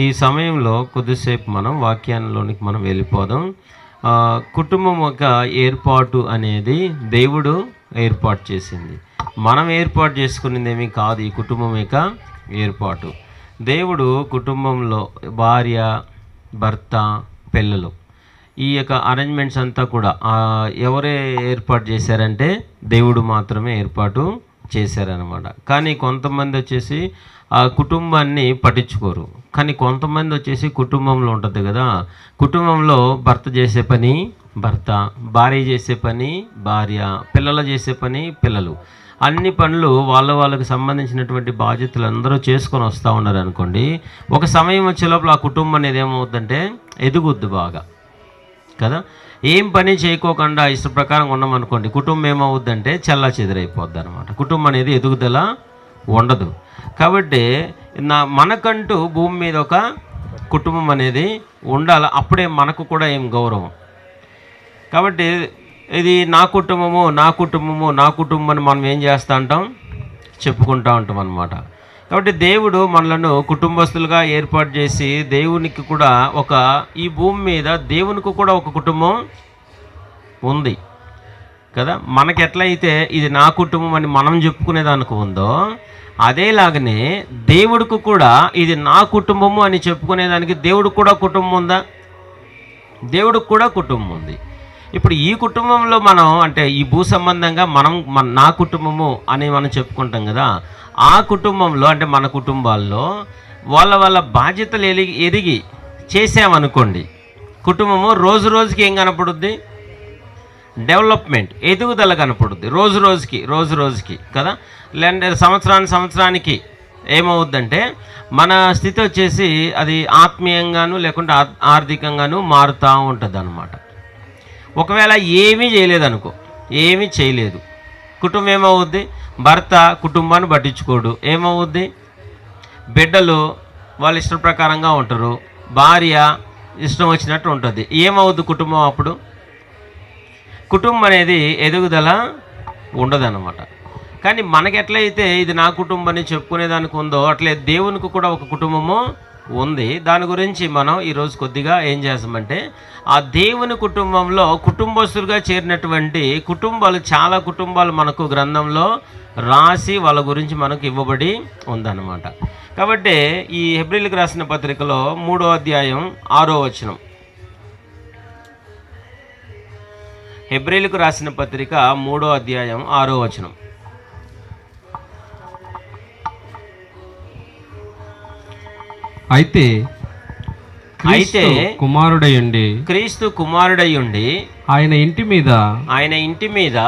ఈ సమయంలో కొద్దిసేపు మనం వాక్యాల్లోనికి మనం వెళ్ళిపోదాం. కుటుంబం ఒక ఏర్పాటు అనేది దేవుడు ఏర్పాటు చేసింది. మనం ఏర్పాటు చేసుకునేది ఏమీ కాదు. ఈ కుటుంబం యొక్క ఏర్పాటు దేవుడు కుటుంబంలో భార్య, భర్త, పిల్లలు, ఈ యొక్క అరేంజ్మెంట్స్ అంతా కూడా ఎవరే ఏర్పాటు చేశారంటే దేవుడు మాత్రమే ఏర్పాటు చేశారనమాట. కానీ కొంతమంది వచ్చేసి ఆ కుటుంబాన్ని పట్టించుకోరు. కానీ కొంతమంది వచ్చేసి కుటుంబంలో ఉంటుంది కదా, కుటుంబంలో భర్త చేసే పని భర్త, భార్య చేసే పని భార్య, పిల్లలు చేసే పని పిల్లలు, అన్ని పనులు వాళ్ళకి సంబంధించినటువంటి బాధ్యతలు అందరూ చేసుకొని వస్తూ ఉన్నారు అనుకోండి. ఒక సమయం వచ్చే లోపల ఆ కుటుంబం అనేది ఏమవుద్దంటే ఎదుగుద్దు బాగా కదా. ఏం పని చేయకోకుండా ఇష్ట ప్రకారం ఉన్నామనుకోండి, కుటుంబం ఏమవుద్దంటే చల్లా చెదిరైపోద్ది అనమాట. కుటుంబం అనేది ఎదుగుదల ఉండదు. కాబట్టి మనకంటూ భూమి మీద ఒక కుటుంబం అనేది ఉండాలి. అప్పుడే మనకు కూడా ఏం గౌరవం. కాబట్టి ఇది నా కుటుంబము నా కుటుంబము నా కుటుంబం అని మనం ఏం చేస్తూ ఉంటాం, చెప్పుకుంటూ ఉంటాం అన్నమాట. కాబట్టి దేవుడు మనలను కుటుంబస్తులుగా ఏర్పాటు చేసి దేవునికి కూడా ఈ భూమి మీద దేవునికి కూడా ఒక కుటుంబం ఉంది కదా. మనకి ఎట్లయితే ఇది నా కుటుంబం అని మనం చెప్పుకునేదానికి ఉందో, అదేలాగనే దేవుడికి కూడా ఇది నా కుటుంబము అని చెప్పుకునేదానికి దేవుడికి కూడా కుటుంబం ఉందా? దేవుడికి కూడా కుటుంబం ఉంది. ఇప్పుడు ఈ కుటుంబంలో మనం అంటే ఈ భూ సంబంధంగా నా కుటుంబము అని మనం చెప్పుకుంటాం కదా. ఆ కుటుంబంలో అంటే మన కుటుంబాల్లో వాళ్ళ బాధ్యతలు ఎరిగి చేసామనుకోండి, కుటుంబము రోజు రోజుకి ఏం కనపడుద్ది, డెవలప్మెంట్, ఎదుగుదల కనపడుద్ది రోజు రోజుకి కదా. లేదంటే సంవత్సరానికి ఏమవుద్దంటే మన స్థితి వచ్చేసి అది ఆత్మీయంగాను లేకుంటే ఆర్థికంగాను మారుతూ ఉంటుంది అన్నమాట. ఒకవేళ ఏమీ చేయలేదనుకో, ఏమీ చేయలేదు, కుటుంబం ఏమవుద్ది, భర్త కుటుంబాన్ని పట్టించుకోడు, ఏమవుద్ది, బిడ్డలు వాళ్ళ ఇష్ట ప్రకారంగా ఉంటారు, భార్య ఇష్టం వచ్చినట్టు ఉంటుంది, ఏమవుద్ది కుటుంబం? అప్పుడు కుటుంబం అనేది ఎదుగుదల ఉండదన్నమాట. కానీ మనకి ఎట్లయితే ఇది నా కుటుంబం అని చెప్పుకునేదానికి ఉందో, అట్లే దేవునికి కూడా ఒక కుటుంబము ఉంది. దాని గురించి మనం ఈరోజు కొద్దిగా ఏం చేస్తామంటే, ఆ దేవుని కుటుంబంలో కుటుంబస్తులుగా చేరినటువంటి కుటుంబాలు, చాలా కుటుంబాలు మనకు గ్రంథంలో రాసి వాళ్ళ గురించి మనకు ఇవ్వబడి ఉందన్నమాట. కాబట్టి ఈ హెబ్రీయులకు రాసిన పత్రికలో 3వ అధ్యాయం 6వ వచనం, హెబ్రీయులకు రాసిన పత్రిక 3వ అధ్యాయం 6వ వచనం. అయితే క్రీస్తు కుమారుడయ్యుండి ఆయన ఇంటి మీద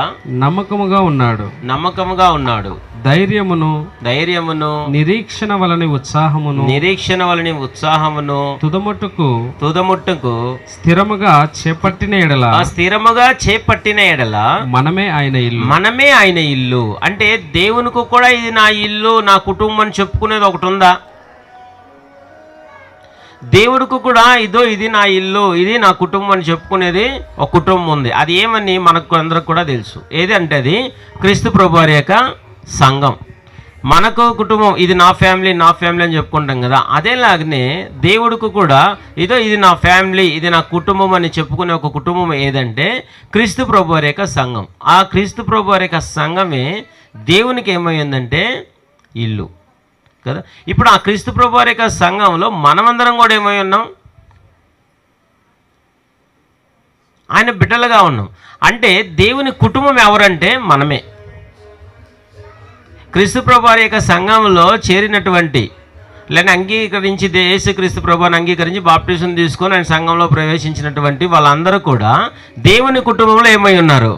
నమ్మకముగా ఉన్నాడు. ధైర్యమును నిరీక్షణ వలని ఉత్సాహమును తుదముట్టుకు స్థిరముగా చేపట్టిన ఎడల మనమే ఆయన ఇల్లు. అంటే దేవునికి కూడా ఇది నా ఇల్లు, నా కుటుంబం చెప్పుకునేది ఒకటి ఉందా? దేవుడికి కూడా ఇది నా ఇల్లు, ఇది నా కుటుంబం అని చెప్పుకునేది ఒక కుటుంబం ఉంది. అది ఏమని మనకు అందరికి కూడా తెలుసు. ఏది అంటే అది క్రీస్తు ప్రభువారి యొక్క సంఘం. మనకు కుటుంబం, ఇది నా ఫ్యామిలీ అని చెప్పుకుంటాం కదా. అదేలాగనే దేవుడికి కూడా ఇది నా ఫ్యామిలీ, ఇది నా కుటుంబం అని చెప్పుకునే ఒక కుటుంబం ఏదంటే క్రీస్తు ప్రభువారి యొక్క సంఘం. ఆ క్రీస్తు ప్రభువారి యొక్క సంఘమే దేవునికి ఏమైందంటే ఇల్లు కదా. ఇప్పుడు ఆ క్రీస్తు ప్రభువారి యొక్క సంఘంలో మనమందరం కూడా ఏమై ఉన్నాం, ఆయన బిడ్డలుగా ఉన్నాం. అంటే దేవుని కుటుంబం ఎవరంటే మనమే. క్రీస్తు ప్రభువారి యొక్క సంఘంలో చేరినటువంటి లేని అంగీకరించి యేసుక్రీస్తు ప్రభువుని అంగీకరించి బాప్టిజం తీసుకొని ఆయన సంఘంలో ప్రవేశించినటువంటి వాళ్ళందరూ కూడా దేవుని కుటుంబంలో ఏమై ఉన్నారు,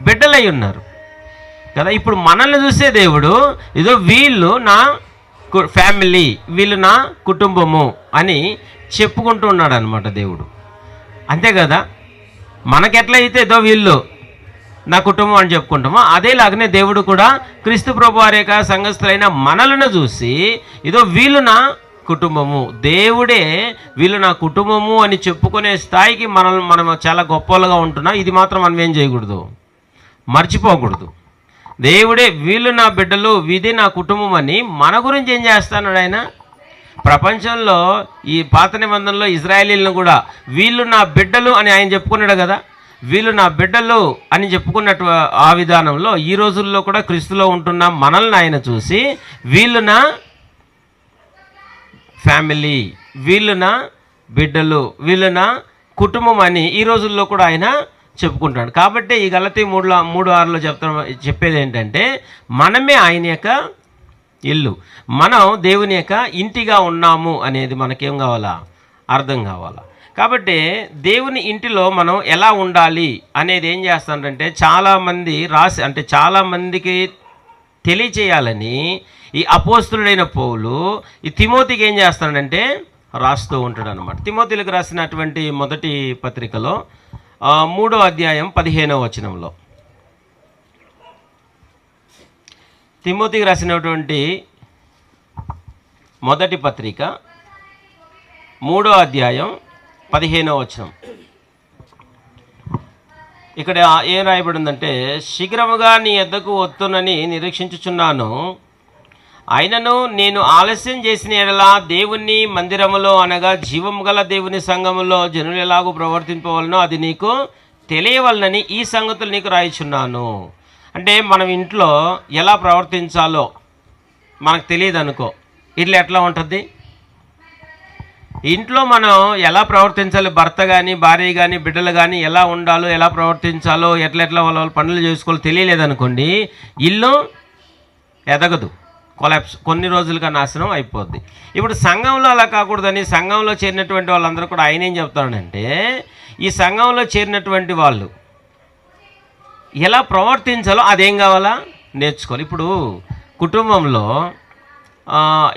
బిడ్డలై ఉన్నారు కదా. ఇప్పుడు మనల్ని చూసే దేవుడు వీళ్ళు నా ఫ్యామిలీ, వీళ్ళు నా కుటుంబము అని చెప్పుకుంటూ ఉన్నాడు అనమాట దేవుడు. అంతే కదా. మనకెట్లయితే వీళ్ళు నా కుటుంబం అని చెప్పుకుంటామో, అదేలాగనే దేవుడు కూడా క్రీస్తు ప్రభువారి యొక్క సంఘస్థులైన మనలను చూసి వీళ్ళు నా కుటుంబము, దేవుడే వీళ్ళు నా కుటుంబము అని చెప్పుకునే స్థాయికి మనం చాలా గొప్పలుగా ఉంటున్నాం. ఇది మాత్రం మనం ఏం చేయకూడదు, మర్చిపోకూడదు. దేవుడే వీళ్ళు నా బిడ్డలు, ఇది నా కుటుంబం అని మన గురించి ఏం చేస్తున్నాడు ఆయన? ప్రపంచంలో ఈ పాత నిబంధనలో ఇజ్రాయేలీలను కూడా వీళ్ళు నా బిడ్డలు అని ఆయన చెప్పుకున్నాడు కదా. వీళ్ళు నా బిడ్డలు అని చెప్పుకున్నట్టు ఆ విధానంలో ఈ రోజుల్లో కూడా క్రీస్తులో ఉంటున్న మనల్ని ఆయన చూసి వీళ్ళు నా ఫ్యామిలీ, వీళ్ళు నా బిడ్డలు, వీళ్ళు నా కుటుంబం అని ఈ రోజుల్లో కూడా ఆయన చెప్పుకుంటాడు. కాబట్టి ఈ గలతీ 3:6లో చెప్పేది ఏంటంటే మనమే ఆయన యొక్క ఇల్లు, మనం దేవుని యొక్క ఇంటిగా ఉన్నాము అనేది మనకేం కావాలా? అర్థం కావాలా. కాబట్టి దేవుని ఇంటిలో మనం ఎలా ఉండాలి అనేది ఏం చేస్తానంటే చాలామంది చాలామందికి తెలియచేయాలని ఈ అపోస్తులుడైన పౌలు ఈ తిమోతికి ఏం చేస్తాడంటే రాస్తూ ఉంటాడు అనమాట. తిమోతిలకు రాసినటువంటి మొదటి పత్రికలో 3వ అధ్యాయం 15వ వచనంలో, తిమోతికి రాసినటువంటి మొదటి పత్రిక 3వ అధ్యాయం 15వ వచనం, ఇక్కడ ఏం రాయబడి ఉందంటే, శీఘ్రముగా నీ యొద్దకు వత్తునని నిరీక్షించుచున్నాను, అయినను నేను ఆలస్యం చేసిన ఎడలా దేవుని మందిరములో అనగా జీవము గల దేవుని సంఘములో జనులు ఎలాగూ ప్రవర్తింపవలనో అది నీకు తెలియవలనని ఈ సంగతులు నీకు రాయిచున్నాను. అంటే మనం ఇంట్లో ఎలా ప్రవర్తించాలో మనకు తెలియదు అనుకో, ఇట్లా ఎట్లా ఉంటుంది? ఇంట్లో మనం ఎలా ప్రవర్తించాలి, భర్త కానీ భార్య కానీ బిడ్డలు కానీ ఎలా ఉండాలో, ఎలా ప్రవర్తించాలో, ఎట్లా వాళ్ళ పనులు చేసుకోవాలో తెలియలేదనుకోండి, ఇల్లు ఎదగదు, కొలాప్స్, కొన్ని రోజులుగా నాశనం అయిపోద్ది. ఇప్పుడు సంఘంలో అలా కాకూడదని సంఘంలో చేరినటువంటి వాళ్ళందరూ కూడా ఆయన ఏం చెప్తాడంటే, ఈ సంఘంలో చేరినటువంటి వాళ్ళు ఎలా ప్రవర్తించాలో అదేం కావాలా నేర్చుకోవాలి. ఇప్పుడు కుటుంబంలో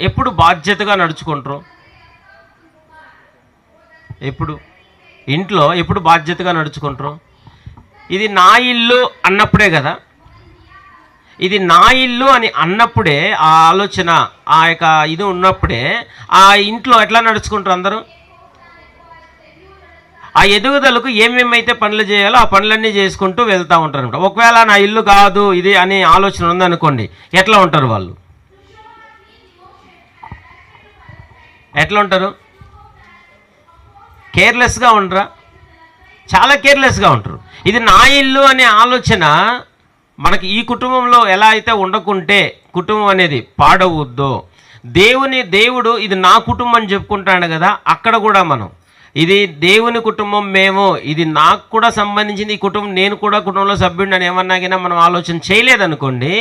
ఎప్పుడు బాధ్యతగా నడుచుకుంటారు? ఇంట్లో ఎప్పుడు బాధ్యతగా నడుచుకుంటారు? ఇది నా ఇల్లు అన్నప్పుడే కదా. ఇది నా ఇల్లు అని అన్నప్పుడే ఆ ఆలోచన, ఆ యొక్క ఇది ఉన్నప్పుడే ఆ ఇంట్లో ఎట్లా నడుచుకుంటారు అందరూ? ఆ ఎదుగుదలకు ఏమేమైతే పనులు చేయాలో ఆ పనులన్నీ చేసుకుంటూ వెళ్తూ ఉంటారు అనమాట. ఒకవేళ నా ఇల్లు కాదు ఇది అనే ఆలోచన ఉందనుకోండి, ఎట్లా ఉంటారు వాళ్ళు? ఎట్లా ఉంటారు? కేర్లెస్గా ఉండరా? చాలా కేర్లెస్గా ఉంటారు. ఇది నా ఇల్లు అనే ఆలోచన మనకి ఈ కుటుంబంలో ఎలా అయితే ఉండకుంటే కుటుంబం అనేది పాడవుద్దో, దేవుడు ఇది నా కుటుంబం అని చెప్పుకుంటాడు కదా, అక్కడ కూడా మనం ఇది దేవుని కుటుంబం, మేము ఇది నాకు కూడా సంబంధించింది, ఈ కుటుంబం నేను కూడా కుటుంబంలో సభ్యుడిని అని ఏమన్నాగినా మనం ఆలోచన చేయలేదనుకోండి,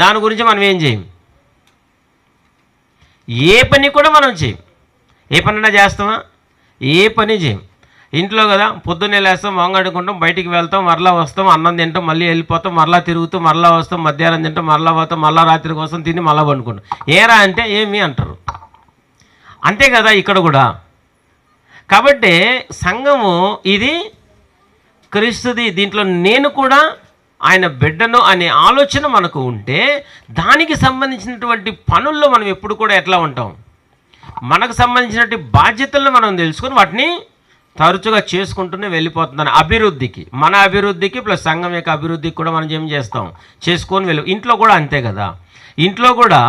దాని గురించి మనం ఏం చేయం, ఏ పని కూడా మనం చేయం. ఏ పనైనా చేస్తామా? ఏ పని చేయం. ఇంట్లో కదా పొద్దున్నే లేస్తాం, వంగడుకుంటాం, బయటికి వెళ్తాం, మరలా వస్తాం, అన్నం తింటాం, మళ్ళీ వెళ్ళిపోతాం, మరలా తిరుగుతూ మరలా వస్తాం, మధ్యాహ్నం తింటాం, మరలా పోతాం, మళ్ళీ రాత్రికి వస్తాం, తిని మళ్ళీ పండుకుంటాం. ఏరా అంటే ఏమి అంటారు. అంతే కదా ఇక్కడ కూడా. కాబట్టి సంఘము ఇది క్రీస్తుది, దీంట్లో నేను కూడా ఆయన బిడ్డను అనే ఆలోచన మనకు ఉంటే దానికి సంబంధించినటువంటి పనుల్లో మనం ఎప్పుడు కూడా ఎట్లా ఉంటాం, మనకు సంబంధించినటువంటి బాధ్యతలను మనం తెలుసుకొని వాటిని తరచుగా చేసుకుంటూనే వెళ్ళిపోతుందని అభివృద్ధికి, మన అభివృద్ధికి ప్లస్ సంఘం యొక్క అభివృద్ధికి కూడా మనం ఏం చేస్తాం, చేసుకొని ఇంట్లో కూడా అంతే కదా. ఇంట్లో కూడా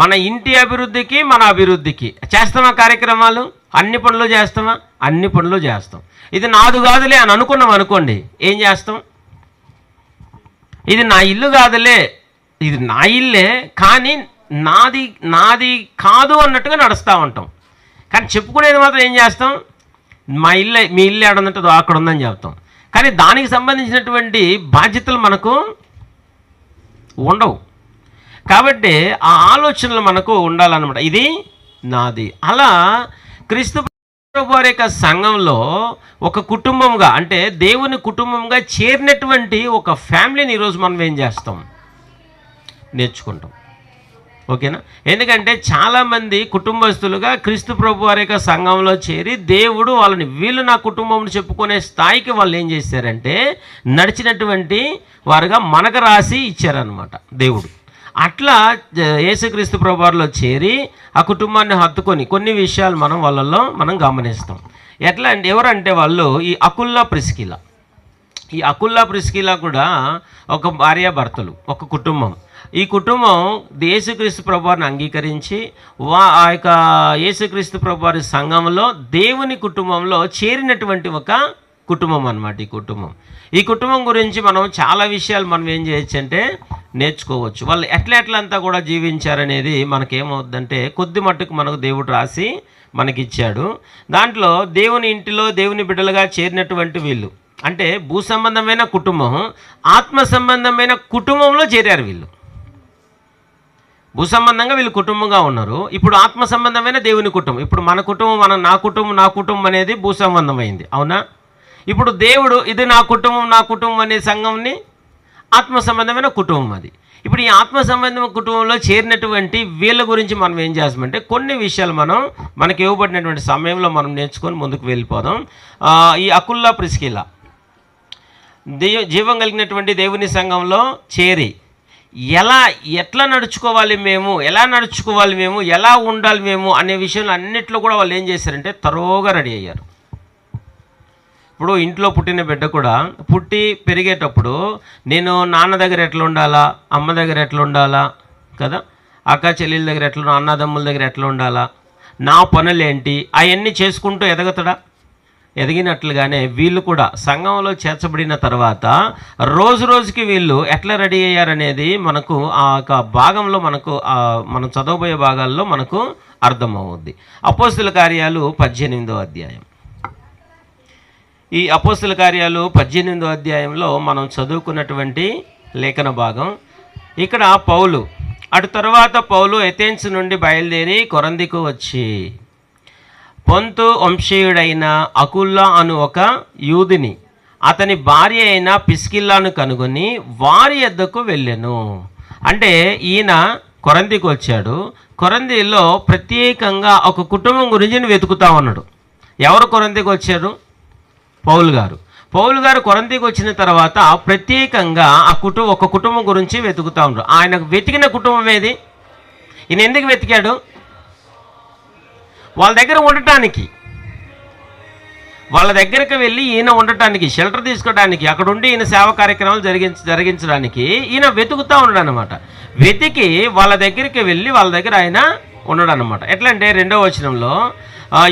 మన ఇంటి అభివృద్ధికి మన అభివృద్ధికి చేస్తామా కార్యక్రమాలు? అన్ని పనులు చేస్తామా? అన్ని పనులు చేస్తాం. ఇది నాది కాదులే అని అనుకున్నాం అనుకోండి, ఏం చేస్తాం? ఇది నా ఇల్లు కాదులే, ఇది నా ఇల్లే కానీ నాది కాదు అన్నట్టుగా నడుస్తూ ఉంటాం. కానీ చెప్పుకునేది మాత్రం ఏం చేస్తాం, మా ఇల్లే, మీ ఇల్లు ఏడుందంటే అక్కడ ఉందని చెప్తాం. కానీ దానికి సంబంధించినటువంటి బాధ్యతలు మనకు ఉండవు. కాబట్టి ఆ ఆలోచనలు మనకు ఉండాలన్నమాట, ఇది నాది. అలా క్రీస్తు ప్రభువు వారి యొక్క సంఘంలో ఒక కుటుంబంగా, అంటే దేవుని కుటుంబంగా చేరినటువంటి ఒక ఫ్యామిలీని ఈరోజు మనం ఏం చేస్తాం, నేర్చుకుంటాం. ఓకేనా? ఎందుకంటే చాలామంది కుటుంబస్తులుగా క్రీస్తు ప్రభు వారి యొక్క సంఘంలో చేరి దేవుడు వాళ్ళని వీళ్ళు నా కుటుంబం చెప్పుకునే స్థాయికి వాళ్ళు ఏం చేశారంటే నడిచినటువంటి వారుగా మనకు రాసి ఇచ్చారనమాట దేవుడు. అట్లా యేసుక్రీస్తు ప్రభు వారిలో చేరి ఆ కుటుంబాన్ని హత్తుకొని కొన్ని విషయాలు మనం గమనిస్తాం. ఎట్లా అంటే ఎవరంటే వాళ్ళు ఈ అకుల్లా ప్రిస్కిలా, ఈ అకుల్లా ప్రిస్కిల్లా కూడా ఒక భార్యాభర్తలు, ఒక కుటుంబం. ఈ కుటుంబం యేసుక్రీస్తు ప్రభువారిని అంగీకరించి ఆ యొక్క యేసుక్రీస్తు ప్రభువారి సంఘంలో దేవుని కుటుంబంలో చేరినటువంటి ఒక కుటుంబం అన్నమాట. ఈ కుటుంబం గురించి మనం చాలా విషయాలు మనం ఏం చేయొచ్చు అంటే నేర్చుకోవచ్చు. వాళ్ళు ఎట్లంతా కూడా జీవించారనేది మనకేమవుద్దంటే కొద్ది మట్టుకు మనకు దేవుడు రాసి మనకిచ్చాడు. దాంట్లో దేవుని ఇంటిలో దేవుని బిడ్డలుగా చేరినటువంటి వీళ్ళు అంటే భూ సంబంధమైన కుటుంబం, ఆత్మ సంబంధమైన కుటుంబంలో చేరారు వీళ్ళు. భూ సంబంధంగా వీళ్ళు కుటుంబంగా ఉన్నారు. ఇప్పుడు ఆత్మ సంబంధమైన దేవుని కుటుంబం. ఇప్పుడు మన కుటుంబం, నా కుటుంబం అనేది భూ సంబంధమైంది, అవునా? ఇప్పుడు దేవుడు ఇది నా కుటుంబం అనే సంఘంని ఆత్మ సంబంధమైన కుటుంబం అది. ఇప్పుడు ఈ ఆత్మ సంబంధమైన కుటుంబంలో చేరినటువంటి వీళ్ళ గురించి మనం ఏం చేస్తామంటే కొన్ని విషయాలు మనకి ఇవ్వబడినటువంటి సమయంలో మనం నేర్చుకొని ముందుకు వెళ్ళిపోదాం. ఈ అకుల్లా ప్రిస్కిల్లా జీవం కలిగినటువంటి దేవుని సంఘంలో చేరి ఎట్లా నడుచుకోవాలి మేము, ఎలా ఉండాలి మేము అనే విషయంలో అన్నిట్లో కూడా వాళ్ళు ఏం చేశారంటే తరోగా రెడీ అయ్యారు. ఇప్పుడు ఇంట్లో పుట్టిన బిడ్డ కూడా పుట్టి పెరిగేటప్పుడు నేను నాన్న దగ్గర ఎట్లా ఉండాలా, అమ్మ దగ్గర ఎట్లా ఉండాలా కదా, అక్క చెల్లెల దగ్గర ఎట్లా, అన్నదమ్ముల దగ్గర ఎట్లా ఉండాలా, నా పనులేంటి అవన్నీ చేసుకుంటూ ఎదగతాడా? ఎదిగినట్లుగానే వీళ్ళు కూడా సంఘంలో చేర్చబడిన తర్వాత రోజు రోజుకి వీళ్ళు ఎట్లా రెడీ అయ్యారనేది మనకు ఆ యొక్క భాగంలో మనం చదవబోయే భాగాల్లో మనకు అర్థమవుద్ది. అపోస్తుల కార్యాలు 18వ అధ్యాయం. ఈ అపోస్తుల కార్యాలు 18వ అధ్యాయంలో మనం చదువుకున్నటువంటి లేఖన భాగం. ఇక్కడ పౌలు అటు తర్వాత ఎథెన్స్ నుండి బయలుదేరి కొరంథీకు వచ్చి పొంతు వంశీయుడైన అకుల్లా అను ఒక యూదుని అతని భార్య అయిన ప్రిస్కిల్లాను కనుగొని వారి యొద్దకు వెళ్ళెను. అంటే ఈయన కొరంథీకి వచ్చాడు. కొరంథీలో ప్రత్యేకంగా ఒక కుటుంబం గురించి వెతుకుతా ఉన్నాడు. ఎవరు కొరంథీకి వచ్చారు? పౌలు గారు కొరంథీకి వచ్చిన తర్వాత ప్రత్యేకంగా ఒక కుటుంబం గురించి వెతుకుతా ఉన్నాడు. ఆయన వెతికిన కుటుంబం ఏది? ఈయన ఎందుకు వెతికాడు? వాళ్ళ దగ్గర ఉండటానికి, వాళ్ళ దగ్గరికి వెళ్ళి ఈయన ఉండటానికి, షెల్టర్ తీసుకోవడానికి, అక్కడ ఉండి ఈయన సేవా కార్యక్రమాలు జరిగించడానికి ఈయన వెతుకుతూ ఉన్నాడు అనమాట. వెతికి వాళ్ళ దగ్గరికి వెళ్ళి వాళ్ళ దగ్గర ఆయన ఉన్నాడు అనమాట. ఎట్లా అంటే 2వ వచనంలో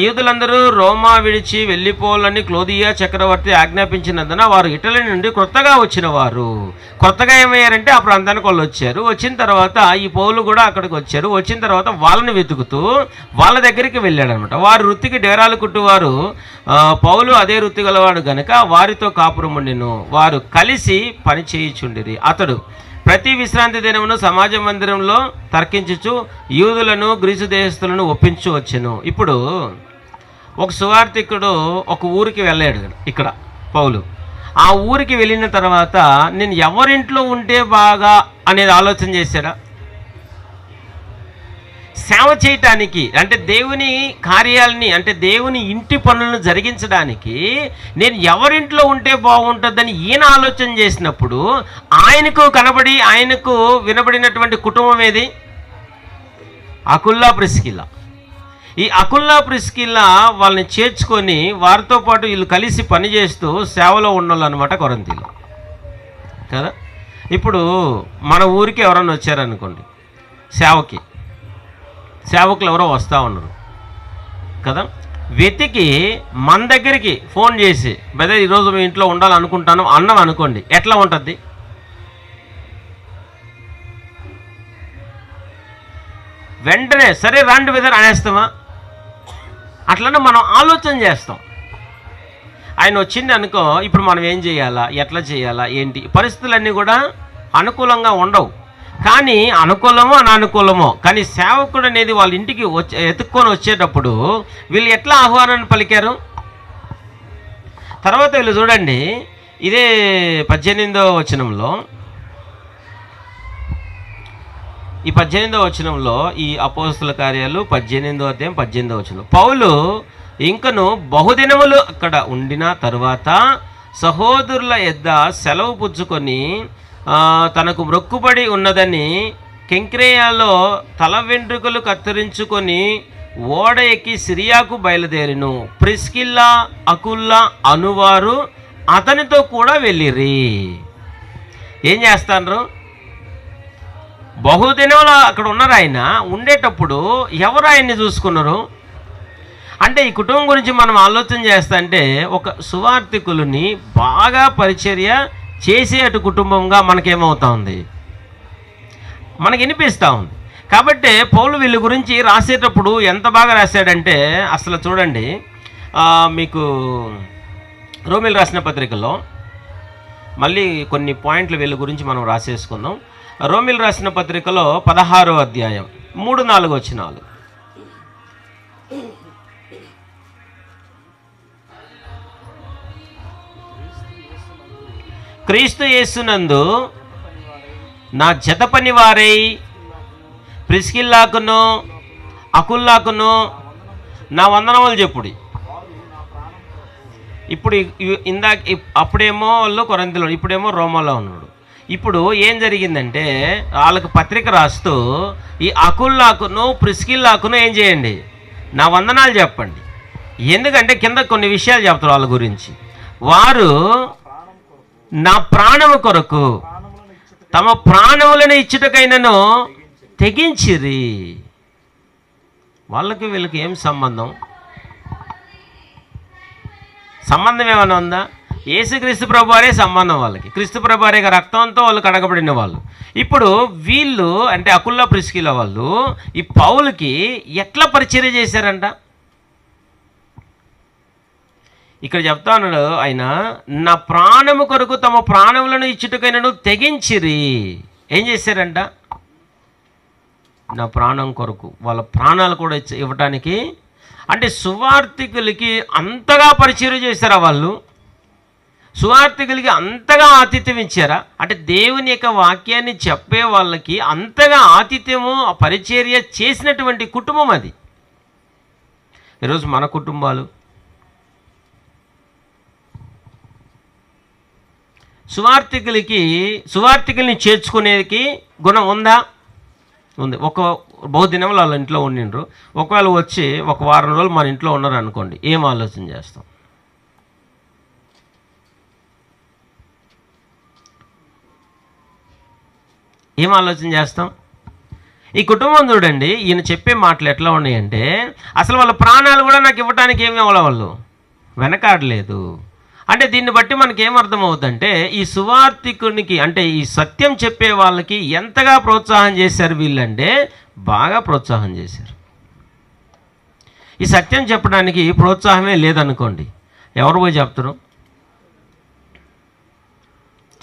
యూదులందరూ రోమా విడిచి వెళ్ళిపోవాలని క్లోదియా చక్రవర్తి ఆజ్ఞాపించినందున వారు ఇటలీ నుండి కొత్తగా వచ్చిన వారు. కొత్తగా ఏమయ్యారంటే ఆ ప్రాంతానికి వాళ్ళు వచ్చారు. వచ్చిన తర్వాత ఈ పౌలు కూడా అక్కడికి వచ్చారు. వచ్చిన తర్వాత వాళ్ళని వెతుకుతూ వాళ్ళ దగ్గరికి వెళ్ళాడు అనమాట. వారి వృత్తికి డేరాలు కుట్టువారు, పౌలు అదే వృత్తి గలవాడు గనుక వారితో కాపురం ఉండెను. వారు కలిసి పని చేయుచుండిరి. అతడు ప్రతి విశ్రాంతి దినమును సమాజ మందిరంలో తర్కించుచు యూదులను గ్రీసు దేశస్తులను ఒప్పించు వచ్చెను. ఇప్పుడు ఒక సువార్థికుడు ఒక ఊరికి వెళ్ళాడు. ఇక్కడ పౌలు ఆ ఊరికి వెళ్ళిన తర్వాత నేను ఎవరింట్లో ఉంటే బాగా అనేది ఆలోచన చేశాడా? సేవ చేయటానికి, అంటే దేవుని కార్యాలని, అంటే దేవుని ఇంటి పనులను జరిగించడానికి నేను ఎవరింట్లో ఉంటే బాగుంటుందని ఈయన ఆలోచన చేసినప్పుడు ఆయనకు వినబడినటువంటి కుటుంబం ఏది? Aquila Priscilla. ఈ అకుల్లా ప్రిస్కిల్లా వాళ్ళని చేర్చుకొని వారితో పాటు వీళ్ళు కలిసి పనిచేస్తూ సేవలో ఉన్నోళ్ళు అనమాట కొరంథీలో కదా. ఇప్పుడు మన ఊరికి ఎవరన్నా వచ్చారనుకోండి, సేవకులు ఎవరో వస్తూ ఉన్నారు కదా, వెతికి మన దగ్గరికి ఫోన్ చేసి బ్రదర్ ఈరోజు మీ ఇంట్లో ఉండాలనుకుంటాను అన్నం అనుకోండి, ఎట్లా ఉంటుంది? వెంటనే సరే రండి బ్రదర్ అనేస్తామా? అట్లనే మనం ఆలోచన చేస్తాం. ఆయన వచ్చింది అనుకో, ఇప్పుడు మనం ఏం చేయాలా, ఎట్లా చేయాలా, ఏంటి? పరిస్థితులన్నీ కూడా అనుకూలంగా ఉండవు. కానీ అనుకూలమో అనానుకూలమో, కానీ సేవకుడు అనేది వాళ్ళ ఇంటికి ఎత్తుక్కొని వచ్చేటప్పుడు వీళ్ళు ఎట్లా ఆహ్వానాన్ని పలికారు? తర్వాత వీళ్ళు చూడండి, ఇదే 18వ వచనంలో, ఈ 18వ వచనంలో ఈ అపోస్తుల కార్యాలు 18వ అధ్యాయం 18వ వచనం, పౌలు ఇంకను బహుదినములు అక్కడ ఉండిన తరువాత సహోదరుల యొద్ద సెలవు పుచ్చుకొని తనకు మొక్కుబడి ఉన్నదని కెంక్రేయాలో తల వెంట్రుకలు కత్తిరించుకొని ఓడ ఎక్కి సిరియాకు బయలుదేరిను. ప్రిస్కిల్లా అకుల్లా అనువారు అతనితో కూడా వెళ్ళిరి. ఏం చేస్తాండ్రు? బహుదినంలో అక్కడ ఉన్నారు. ఆయన ఉండేటప్పుడు ఎవరు ఆయన్ని చూసుకున్నారు? అంటే ఈ కుటుంబం గురించి మనం ఆలోచన చేస్తుంటే ఒక సువార్థికులని బాగా పరిచర్య చేసే అటు కుటుంబంగా మనకేమవుతా ఉంది, మనకి వినిపిస్తూ ఉంది. కాబట్టి పౌలు వీళ్ళ గురించి రాసేటప్పుడు ఎంత బాగా రాశాడంటే అసలు చూడండి, మీకు రోమిలు రాసిన పత్రికలో మళ్ళీ కొన్ని పాయింట్లు వీళ్ళ గురించి మనం రాసేసుకుందాం. రోమిలు రాసిన పత్రికలో 16వ అధ్యాయం 3-4 వచనాలు. క్రీస్తు యేసునందు నా జత పని వారై ప్రిస్కిల్లాకును అకుల్లాకును నా వందనములు చెప్పుడి. ఇప్పుడు అప్పుడేమో వాళ్ళు కొరింథీలో, ఇప్పుడేమో రోమాలో ఉన్నాడు. ఇప్పుడు ఏం జరిగిందంటే వాళ్ళకు పత్రిక రాస్తూ ఈ అకుల్లాకును ప్రిస్కిల్లాకును ఏం చేయండి, నా వందనాలు చెప్పండి. ఎందుకంటే కింద కొన్ని విషయాలు చెప్తారు వాళ్ళ గురించి. వారు నా ప్రాణము కొరకు తమ ప్రాణములను ఇచ్చుటకైనను తెగించిరి. వాళ్ళకి వీళ్ళకి ఏం సంబంధం? సంబంధం ఏమైనా ఉందా? యేసుక్రీస్తు ప్రభువారే సంబంధం వాళ్ళకి. క్రీస్తు ప్రభువారే రక్తంతో వాళ్ళు కడగబడిన వాళ్ళు. ఇప్పుడు వీళ్ళు అంటే అకుల్లా ప్రిస్కిల్లా వాళ్ళు ఈ పౌలుకి ఎట్లా పరిచర్య చేశారంట? ఇక్కడ చెప్తా ఉన్నాడు ఆయన, నా ప్రాణము కొరకు తమ ప్రాణములను ఇచ్చుటకైనను తెగించిరి. ఏం చేశారంట? నా ప్రాణం కొరకు వాళ్ళ ప్రాణాలు కూడా ఇవ్వటానికి. అంటే సువార్థికులకి అంతగా పరిచయం చేశారా వాళ్ళు? సువార్థికులకి అంతగా ఆతిథ్యం ఇచ్చారా? అంటే దేవుని యొక్క వాక్యాన్ని చెప్పే వాళ్ళకి అంతగా ఆతిథ్యము పరిచర్య చేసినటువంటి కుటుంబం అది. ఈరోజు మన కుటుంబాలు సువార్థికుల్ని చేర్చుకునేకి గుణం ఉందా? ఉంది. ఒక బహుదినంలో వాళ్ళ ఇంట్లో ఉండిండ్రు. ఒకవేళ వచ్చి ఒక వారం రోజులు మన ఇంట్లో ఉన్నారు అనుకోండి, ఏం ఆలోచన చేస్తాం? ఏం ఆలోచన చేస్తాం? ఈ కుటుంబం చూడండి, ఈయన చెప్పే మాటలు ఎట్లా ఉన్నాయంటే అసలు వాళ్ళ ప్రాణాలు కూడా నాకు ఇవ్వడానికి ఏమి అవ్వాలి, వాళ్ళు వెనకాడలేదు. అంటే దీన్ని బట్టి మనకి ఏమర్థమవుతుందంటే ఈ సువార్థికునికి అంటే ఈ సత్యం చెప్పే వాళ్ళకి ఎంతగా ప్రోత్సాహం చేశారు వీళ్ళంటే బాగా ప్రోత్సాహం చేశారు. ఈ సత్యం చెప్పడానికి ప్రోత్సాహమే లేదనుకోండి, ఎవరు పోయి చెప్తారు?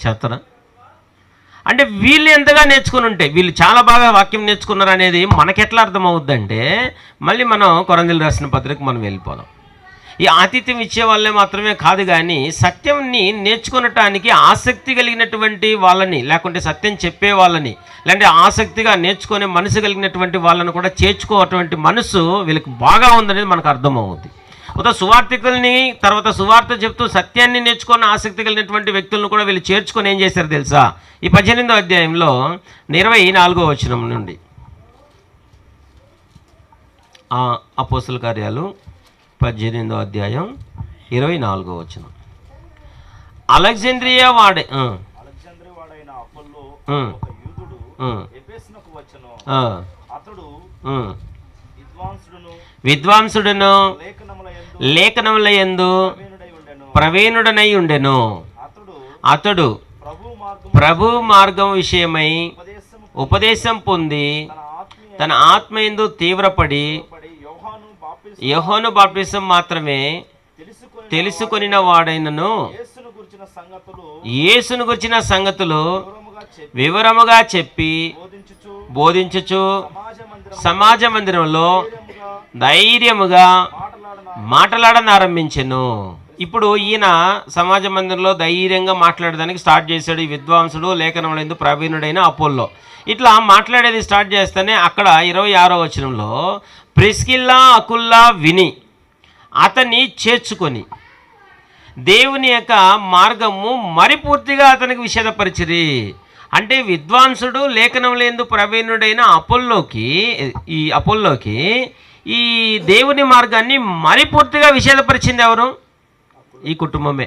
చెప్తారా? అంటే వీళ్ళు ఎంతగా నేర్చుకుని ఉంటే, వీళ్ళు చాలా బాగా వాక్యం నేర్చుకున్నారు అనేది మనకెట్లా అర్థమవుద్దంటే మళ్ళీ మనం కొరింథీయులకు రాసిన పత్రిక మనం వెళ్ళిపోదాం. ఈ ఆతిథ్యం ఇచ్చే వాళ్ళే మాత్రమే కాదు, కానీ సత్యంని నేర్చుకునటానికి ఆసక్తి కలిగినటువంటి వాళ్ళని, లేకుంటే సత్యం చెప్పే వాళ్ళని, లేదంటే ఆసక్తిగా నేర్చుకునే మనసు కలిగినటువంటి వాళ్ళని కూడా చేర్చుకోవటువంటి మనసు వీళ్ళకి బాగా ఉందనేది మనకు అర్థమవుతుంది. సువార్థికుల్ని తర్వాత సువార్త చెప్తూ సత్యాన్ని నేర్చుకున్న ఆసక్తి కలిగినటువంటి వ్యక్తులను కూడా వీళ్ళు చేర్చుకొని ఏం చేశారు తెలుసా? ఈ 18వ అధ్యాయంలో 24వ వచనం నుండి అపోస్తలుల కార్యాలు 18వ అధ్యాయం 24వ వచనం. అలెగ్జాండ్రియా వాడైన అపోల్లో ఒక యూదుడు ఎఫెసునకు వచ్చెను. అతడు విద్వాంసుడును లేఖనముల యందు ప్రవీణుడనై ఉండెను. అతడు ప్రభు మార్గం విషయమై ఉపదేశం పొంది తన ఆత్మయందు తీవ్రపడి యోహాను బాప్తిసం మాత్రమే తెలుసుకొనిన వాడైనను యేసును గురించిన సంగతులు వివరముగా చెప్పి బోధించుచు సమాజ మందిరంలో ధైర్యముగా మాట్లాడనారంభించెను. ఇప్పుడు ఈయన సమాజ మందిరంలో ధైర్యంగా మాట్లాడడానికి స్టార్ట్ చేశాడు. ఈ విద్వాంసుడు లేఖనములందు ప్రవీణుడైన అపోల్లో ఇట్లా మాట్లాడేది స్టార్ట్ చేస్తేనే అక్కడ 26వ వచనంలో ప్రిస్కిల్లా అకుల్లా విని అతన్ని చేర్చుకొని దేవుని యొక్క మార్గము మరి పూర్తిగా అతనికి విషదపరిచిరి. అంటే విద్వాంసుడు లేఖనములందు ప్రవీణుడైన అపోల్లోకి ఈ దేవుని మార్గాన్ని మరి పూర్తిగా విషదపరిచింది ఎవరు? ఈ కుటుంబమే.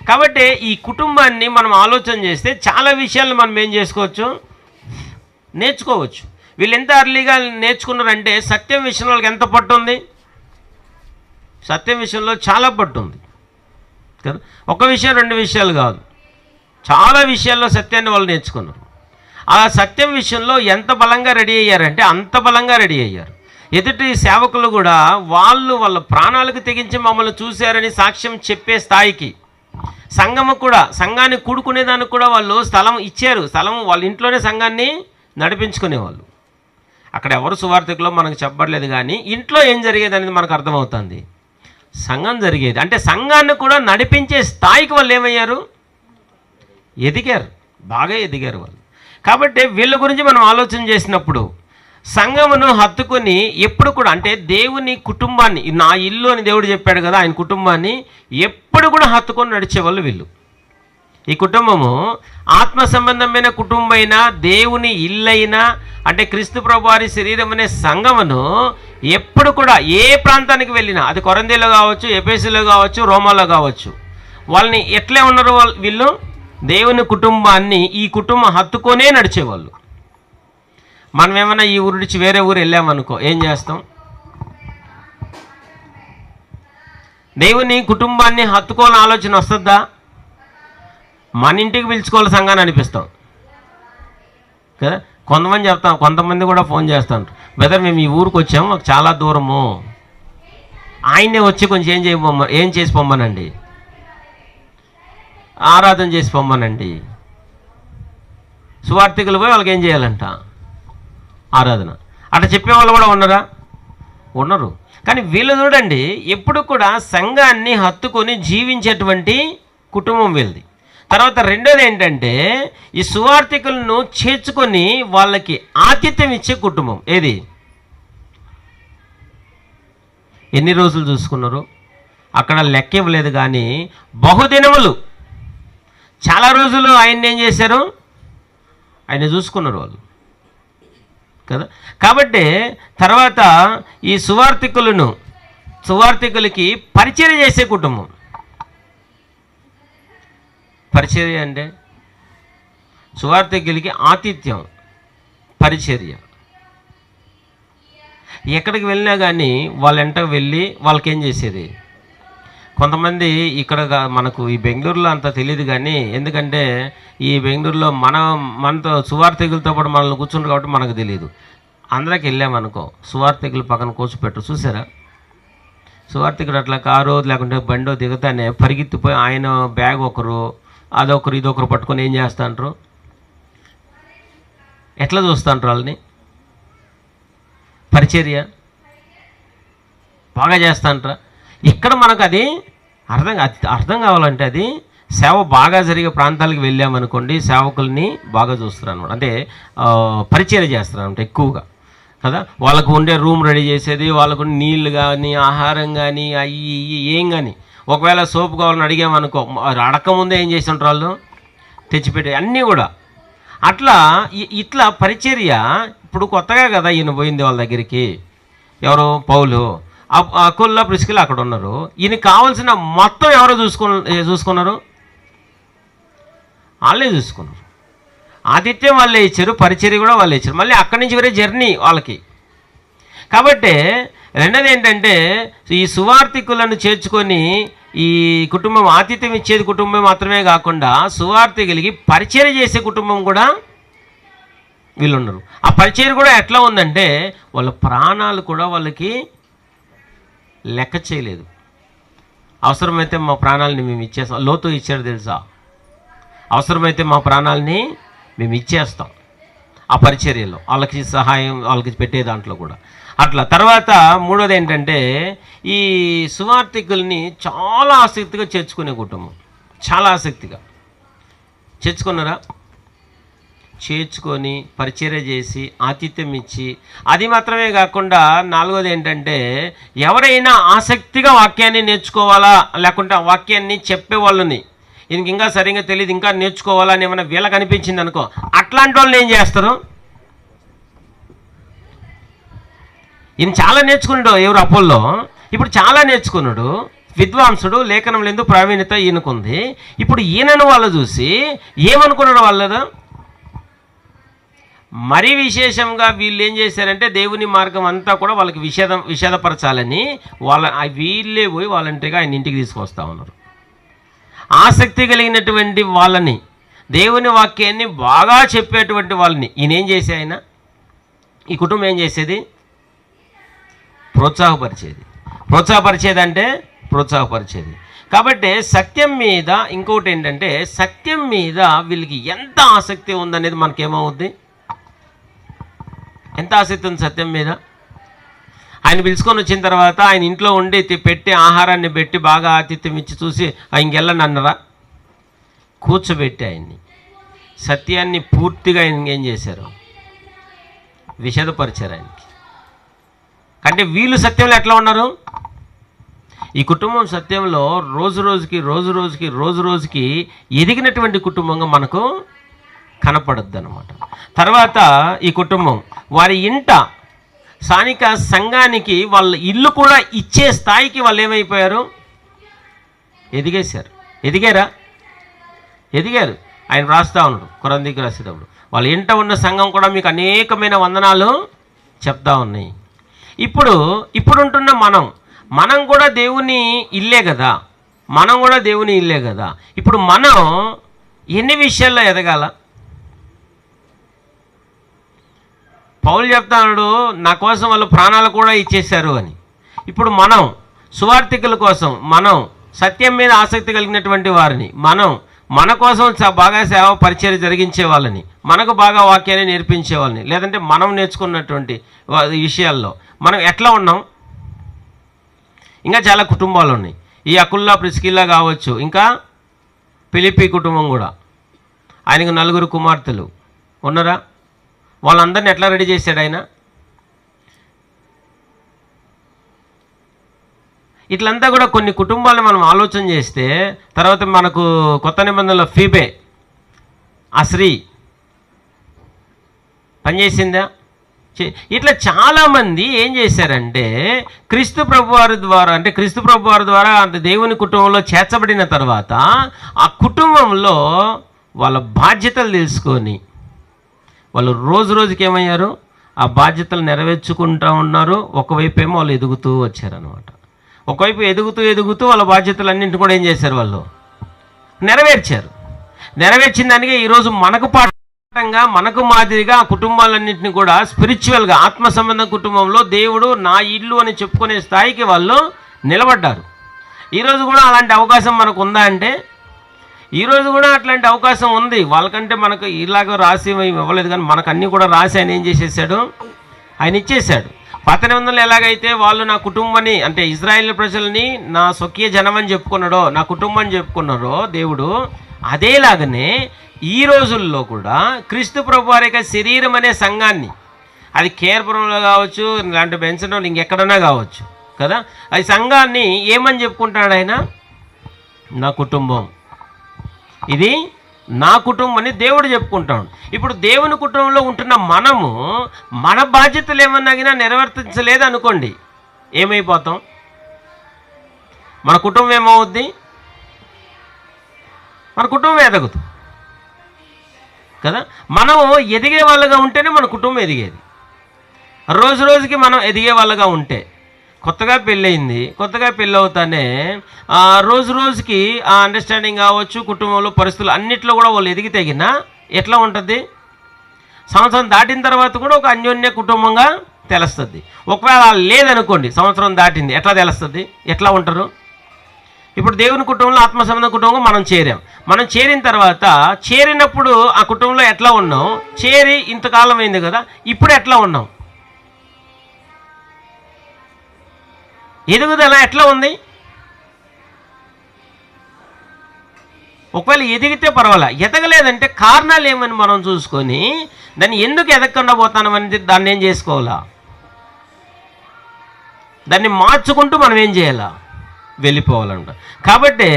కాబట్టి ఈ కుటుంబాన్ని మనం ఆలోచన చేస్తే చాలా విషయాలు మనం ఏం చేసుకోవచ్చు, నేర్చుకోవచ్చు. వీళ్ళు ఎంత అర్లీగా నేర్చుకున్నారంటే సత్యం విషయంలో వాళ్ళకి ఎంత పట్టు ఉంది, సత్యం విషయంలో చాలా పట్టు ఉంది కదా. ఒక విషయం రెండు విషయాలు కాదు, చాలా విషయాల్లో సత్యాన్ని వాళ్ళు నేర్చుకున్నారు. ఆ సత్యం విషయంలో ఎంత బలంగా రెడీ అయ్యారంటే అంత బలంగా రెడీ అయ్యారు. ఎదుటి సేవకులు కూడా వాళ్ళ ప్రాణాలకు తెగించి మమ్మల్ని చూశారని సాక్ష్యం చెప్పే స్థాయికి, సంఘము కూడా సంఘాన్ని కూడుకునేదానికి కూడా వాళ్ళు స్థలం ఇచ్చారు. స్థలం వాళ్ళ ఇంట్లోనే సంఘాన్ని నడిపించుకునేవాళ్ళు. అక్కడ ఎవరు సువార్థకులో మనకు చెప్పట్లేదు, కానీ ఇంట్లో ఏం జరిగేది అనేది మనకు అర్థమవుతుంది. సంఘం జరిగేది అంటే సంఘాన్ని కూడా నడిపించే స్థాయికి వాళ్ళు ఏమయ్యారు, ఎదిగారు, బాగా ఎదిగారు వాళ్ళు. కాబట్టి వీళ్ళ గురించి మనం ఆలోచన చేసినప్పుడు సంఘమును హత్తుకొని ఎప్పుడు కూడా అంటే దేవుని కుటుంబాన్ని, నా ఇల్లు అని దేవుడు చెప్పాడు కదా, ఆయన కుటుంబాన్ని ఎప్పుడు కూడా హత్తుకొని నడిచేవాళ్ళు వీళ్ళు. ఈ కుటుంబము ఆత్మ సంబంధమైన కుటుంబమైనా దేవుని ఇల్లైనా అంటే క్రీస్తు ప్రభు వారి శరీరం అనే సంఘమును ఎప్పుడు కూడా ఏ ప్రాంతానికి వెళ్ళినా, అది కొరంథీలో కావచ్చు, ఎఫెసీలో కావచ్చు, రోమాలో కావచ్చు, వాళ్ళని ఎట్లే ఉన్నారు వీళ్ళు, దేవుని కుటుంబాన్ని ఈ కుటుంబం హత్తుకొనే నడిచేవాళ్ళు. మనం ఏమైనా ఈ ఊరి నుంచి వేరే ఊరు వెళ్ళామనుకో ఏం చేస్తాం, దేవుని కుటుంబాన్ని హత్తుకోవాలని ఆలోచన వస్తుందా? మన ఇంటికి పిలుచుకోవాలి సంఘాన్ని అనిపిస్తాం కదా. కొంతమంది చెప్తాం, కొంతమంది కూడా ఫోన్ చేస్తాం, బ్రదర్ మేము ఈ ఊరికి వచ్చాము, మాకు చాలా దూరము, ఆయనే వచ్చి కొంచెం ఏం చేసి పొమ్మనండి, ఆరాధన చేసి పొమ్మనండి. సువార్థికులు పోయి వాళ్ళకి ఏం చేయాలంట, ఆరాధన. అట్లా చెప్పేవాళ్ళు కూడా ఉన్నారు. కానీ వీళ్ళు చూడండి ఎప్పుడు కూడా సంఘాన్ని హత్తుకొని జీవించేటువంటి కుటుంబం వీళ్ళది. తర్వాత రెండోది ఏంటంటే ఈ సువార్థికులను చేర్చుకొని వాళ్ళకి ఆతిథ్యం ఇచ్చే కుటుంబం. ఏది, ఎన్ని రోజులు చూసుకున్నారు అక్కడ లెక్క ఇవ్వలేదు, కానీ బహుదినములు చాలా రోజులు ఆయన్ని ఏం చేశారు, ఆయన చూసుకున్నారు వాళ్ళు కదా. కాబట్టి తర్వాత ఈ సువార్థికులకి పరిచర్య చేసే కుటుంబం. పరిచర్య అంటే సువార్థికులకి ఆతిథ్యం, పరిచర్య. ఎక్కడికి వెళ్ళినా కానీ వాళ్ళ వెంట వెళ్ళి వాళ్ళకేం చేసేది. కొంతమంది ఇక్కడ మనకు ఈ బెంగళూరులో అంత తెలియదు, కానీ ఎందుకంటే ఈ బెంగళూరులో మనతో సువార్థికులతో పాటు మనల్ని కూర్చుంటారు కాబట్టి మనకు తెలియదు. అందరికి వెళ్ళామనుకో సువార్థికులు పక్కన కూర్చోపెట్టు, చూసారా? సువార్థికుడు అట్లా కారో లేకుంటే బండో దిగుతానే పరిగెత్తిపోయి ఆయన బ్యాగ్ ఒకరు అదొకరు ఇదొకరు పట్టుకొని ఏం చేస్తాంటారు, ఎట్లా చూస్తాంటారు వాళ్ళని. పరిచర్య బాగా చేస్తాంటారా? ఇక్కడ మనకు అది అర్థం కావాలంటే అది సేవ బాగా జరిగే ప్రాంతాలకు వెళ్ళామనుకోండి, సేవకుల్ని బాగా చూస్తారు అనమాట. అంటే పరిచర్య చేస్తారు అనమాట ఎక్కువగా కదా. వాళ్ళకు ఉండే రూమ్ రెడీ చేసేది, వాళ్ళకు నీళ్ళు కానీ ఆహారం కానీ అవి ఏం కానీ, ఒకవేళ సోపు కావాలని అడిగామనుకో అడగకముందే ఏం చేసి ఉంటారు వాళ్ళు, తెచ్చిపెట్టే అన్నీ కూడా. ఇట్లా పరిచర్య. ఇప్పుడు కొత్తగా కదా ఈయన పోయింది వాళ్ళ దగ్గరికి, ఎవరు, పౌలు, అకుల్లా ప్రిస్కిలా అక్కడ ఉన్నారు. ఈయనకి కావాల్సిన మొత్తం ఎవరో చూసుకున్నారు, వాళ్ళే చూసుకున్నారు. ఆతిథ్యం వాళ్ళే ఇచ్చారు, పరిచర్య కూడా వాళ్ళే ఇచ్చారు. మళ్ళీ అక్కడి నుంచి వేరే జర్నీ వాళ్ళకి. కాబట్టి రెండోది ఏంటంటే ఈ సువార్థికులను చేర్చుకొని ఈ కుటుంబం ఆతిథ్యం ఇచ్చేది కుటుంబం మాత్రమే కాకుండా సువార్థికులకి పరిచర్య చేసే కుటుంబం కూడా వీళ్ళు ఉన్నారు. ఆ పరిచర్య కూడా ఎట్లా ఉందంటే వాళ్ళ ప్రాణాలు కూడా వాళ్ళకి లెక్క చేయలేదు. అవసరమైతే మా ప్రాణాలని మేము ఇచ్చేస్తాం. లోతు ఇచ్చాడు తెలుసా, అవసరమైతే మా ప్రాణాలని మేము ఇచ్చేస్తాం ఆ పరిచర్యలో, వాళ్ళకి సహాయం వాళ్ళకి పెట్టే దాంట్లో కూడా అట్లా. తర్వాత మూడోది ఏంటంటే ఈ సువార్థికుల్ని చాలా ఆసక్తిగా చేర్చుకునే కుటుంబం. చాలా ఆసక్తిగా చేర్చుకున్నారా? చేర్చుకొని పరిచర్య చేసి ఆతిథ్యం ఇచ్చి, అది మాత్రమే కాకుండా నాలుగోది ఏంటంటే ఎవరైనా ఆసక్తిగా వాక్యాన్ని నేర్చుకోవాలా, లేకుంటే ఆ వాక్యాన్ని చెప్పే వాళ్ళని ఈయనకి ఇంకా సరిగ్గా తెలియదు ఇంకా నేర్చుకోవాలా అని ఏమైనా వీళ్ళకి అనిపించింది అనుకో, అట్లాంటి వాళ్ళని ఏం చేస్తారు, ఈయన చాలా నేర్చుకున్నాడు. ఎవరు, అపోల్లో ఇప్పుడు చాలా నేర్చుకున్నాడు, విద్వాంసుడు, లేఖనం లేదు ప్రావీణ్యత ఈయనకుంది. ఇప్పుడు ఈయనను వాళ్ళు చూసి ఏమనుకున్నారు వాళ్ళు? మరీ విశేషంగా వీళ్ళు ఏం చేశారంటే దేవుని మార్గం అంతా కూడా వాళ్ళకి విషాదపరచాలని వీళ్ళే పోయి వాలంటరీగా ఆయన ఇంటికి తీసుకొస్తా ఉన్నారు. ఆసక్తి కలిగినటువంటి వాళ్ళని, దేవుని వాక్యాన్ని బాగా చెప్పేటువంటి వాళ్ళని ఈయన ఏం చేసే, ఆయన ఈ కుటుంబం ఏం చేసేది? ప్రోత్సాహపరిచేది. కాబట్టి సత్యం మీద ఇంకొకటి ఏంటంటే, సత్యం మీద వీళ్ళకి ఎంత ఆసక్తి ఉందనేది మనకేమవుద్ది? ఎంత ఆసక్తి ఉంది సత్యం మీద? ఆయన పిలుచుకొని వచ్చిన తర్వాత ఆయన ఇంట్లో ఉండి పెట్టి ఆహారాన్ని పెట్టి బాగా ఆతిథ్యం ఇచ్చి చూసి ఇంకెళ్ళని అన్నరా? కూర్చోబెట్టి ఆయన్ని సత్యాన్ని పూర్తిగా ఆయన ఏం చేశారు? విషదపరిచారు ఆయనకి. అంటే వీళ్ళు సత్యంలో ఎట్లా ఉన్నారు? ఈ కుటుంబం సత్యంలో రోజు రోజుకి ఎదిగినటువంటి కుటుంబంగా మనకు కనపడద్దు అన్నమాట. తర్వాత ఈ కుటుంబం వారి ఇంట స్థానిక సంఘానికి వాళ్ళ ఇల్లు కూడా ఇచ్చే స్థాయికి వాళ్ళు ఏమైపోయారు? ఎదిగారు. ఆయన రాస్తా ఉన్నాడు కొరంథీకి రాసేటప్పుడు, వాళ్ళ ఇంట ఉన్న సంఘం కూడా మీకు అనేకమైన వందనాలు చెప్తా ఉన్నాయి. ఇప్పుడుంటున్న మనం కూడా దేవుని ఇల్లే కదా, ఇప్పుడు మనం ఎన్ని విషయాల్లో ఎదగాల? పౌలు చెప్తాడు, నా కోసం వాళ్ళు ప్రాణాలు కూడా ఇచ్చేశారు అని. ఇప్పుడు మనం సువార్థికుల కోసం, మనం సత్యం మీద ఆసక్తి కలిగినటువంటి వారిని, మన కోసం బాగా సేవ పరిచర్య జరిగించే వాళ్ళని, మనకు బాగా వాక్యాన్ని నేర్పించే వాళ్ళని, లేదంటే మనం నేర్చుకున్నటువంటి విషయాల్లో మనం ఎట్లా ఉన్నాం? ఇంకా చాలా కుటుంబాలు ఉన్నాయి. ఈ అకుల్లా, ప్రిస్కిల్లా కావచ్చు, ఇంకా ఫిలిప్పీ కుటుంబం కూడా, ఆయనకు 4 కుమార్తెలు ఉన్నారా? వాళ్ళందరినీ ఎట్లా రెడీ చేశాడు ఆయన? ఇట్లంతా కూడా కొన్ని కుటుంబాలను మనం ఆలోచన చేస్తే, తర్వాత మనకు కొత్త నిబంధనలో ఫీబే, ఆ స్త్రీ పనిచేసిందా? ఇట్లా చాలామంది ఏం చేశారంటే క్రీస్తు ప్రభువారి ద్వారా అంత దేవుని కుటుంబంలో చేర్చబడిన తర్వాత ఆ కుటుంబంలో వాళ్ళ బాధ్యతలు తెలుసుకొని వాళ్ళు రోజుకి ఏమయ్యారు? ఆ బాధ్యతలు నెరవేర్చుకుంటూ ఉన్నారు. ఒకవైపు ఏమో వాళ్ళు ఎదుగుతూ వచ్చారనమాట. ఒకవైపు ఎదుగుతూ వాళ్ళ బాధ్యతలన్నింటినీ కూడా ఏం చేశారు? వాళ్ళు నెరవేర్చిన దానికే ఈరోజు మనకు పాఠంగా, మనకు మాదిరిగా ఆ కుటుంబాలన్నింటినీ కూడా స్పిరిచువల్గా, ఆత్మ సంబంధ కుటుంబంలో దేవుడు నా ఇల్లు అని చెప్పుకునే స్థాయికి వాళ్ళు నిలబడ్డారు. ఈరోజు కూడా అలాంటి అవకాశం మనకు ఉందా అంటే, ఈరోజు కూడా అట్లాంటి అవకాశం ఉంది. వాళ్ళకంటే మనకు ఇలాగ రాసి ఇవ్వలేదు, కానీ మనకు అన్నీ కూడా రాసి ఆయన ఏం చేసేసాడు? ఆయన ఇచ్చేశాడు. పాత నిబంధనలు ఎలాగైతే వాళ్ళు నా కుటుంబాన్ని, అంటే ఇజ్రాయేల్ ప్రజల్ని నా స్వకీయ జనం అని చెప్పుకున్నాడో, నా కుటుంబాన్ని చెప్పుకున్నారో దేవుడు, అదేలాగనే ఈ రోజుల్లో కూడా క్రీస్తు ప్రభు వారి యొక్క శరీరం అనే సంఘాన్ని, అది కేర్పురంలో కావచ్చు, ఇలాంటి బెంచడంలో ఇంకెక్కడన్నా కావచ్చు కదా, అది సంఘాన్ని ఏమని చెప్పుకుంటాడు ఆయన? నా కుటుంబం, ఇది నా కుటుంబం అని దేవుడు చెప్పుకుంటాడు. ఇప్పుడు దేవుని కుటుంబంలో ఉంటున్న మనము మన బాధ్యతలు ఏమన్నా నెరవేర్తించలేదు అనుకోండి, ఏమైపోతాం? మన కుటుంబం ఏమవుద్ది? మన కుటుంబం ఎదగుతుంది కదా. మనం ఎదిగే వాళ్ళగా ఉంటేనే మన కుటుంబం ఎదిగేది. రోజుకి మనం ఎదిగే వాళ్ళగా ఉంటే, కొత్తగా పెళ్ళయింది, కొత్తగా పెళ్ళి అవుతానే రోజుకి ఆ అండర్స్టాండింగ్ కావచ్చు, కుటుంబంలో పరిస్థితులు అన్నిట్లో కూడా వాళ్ళు ఎదిగి తగిన ఎట్లా ఉంటుంది? సంవత్సరం దాటిన తర్వాత కూడా ఒక అన్యోన్య కుటుంబంగా తెలుస్తుంది. ఒకవేళ లేదనుకోండి, సంవత్సరం దాటింది, ఎట్లా తెలుస్తుంది? ఎట్లా ఉంటారు? ఇప్పుడు దేవుని కుటుంబంలో, ఆత్మ సంబంధ కుటుంబంలో మనం చేరిన తర్వాత, చేరినప్పుడు ఆ కుటుంబంలో ఎట్లా ఉన్నాం? చేరి ఇంతకాలం అయింది కదా, ఇప్పుడు ఎట్లా ఉన్నాం? ఎదుగుదల ఎట్లా ఉంది? ఒకవేళ ఎదిగితే పర్వాలా, ఎదగలేదంటే కారణాలు ఏమని మనం చూసుకొని దాన్ని ఎందుకు ఎదగకుండా పోతానని దాన్ని ఏం చేసుకోవాలా? దాన్ని మార్చుకుంటూ మనం ఏం చేయాలా? వెళ్ళిపోవాలంట. కాబట్టి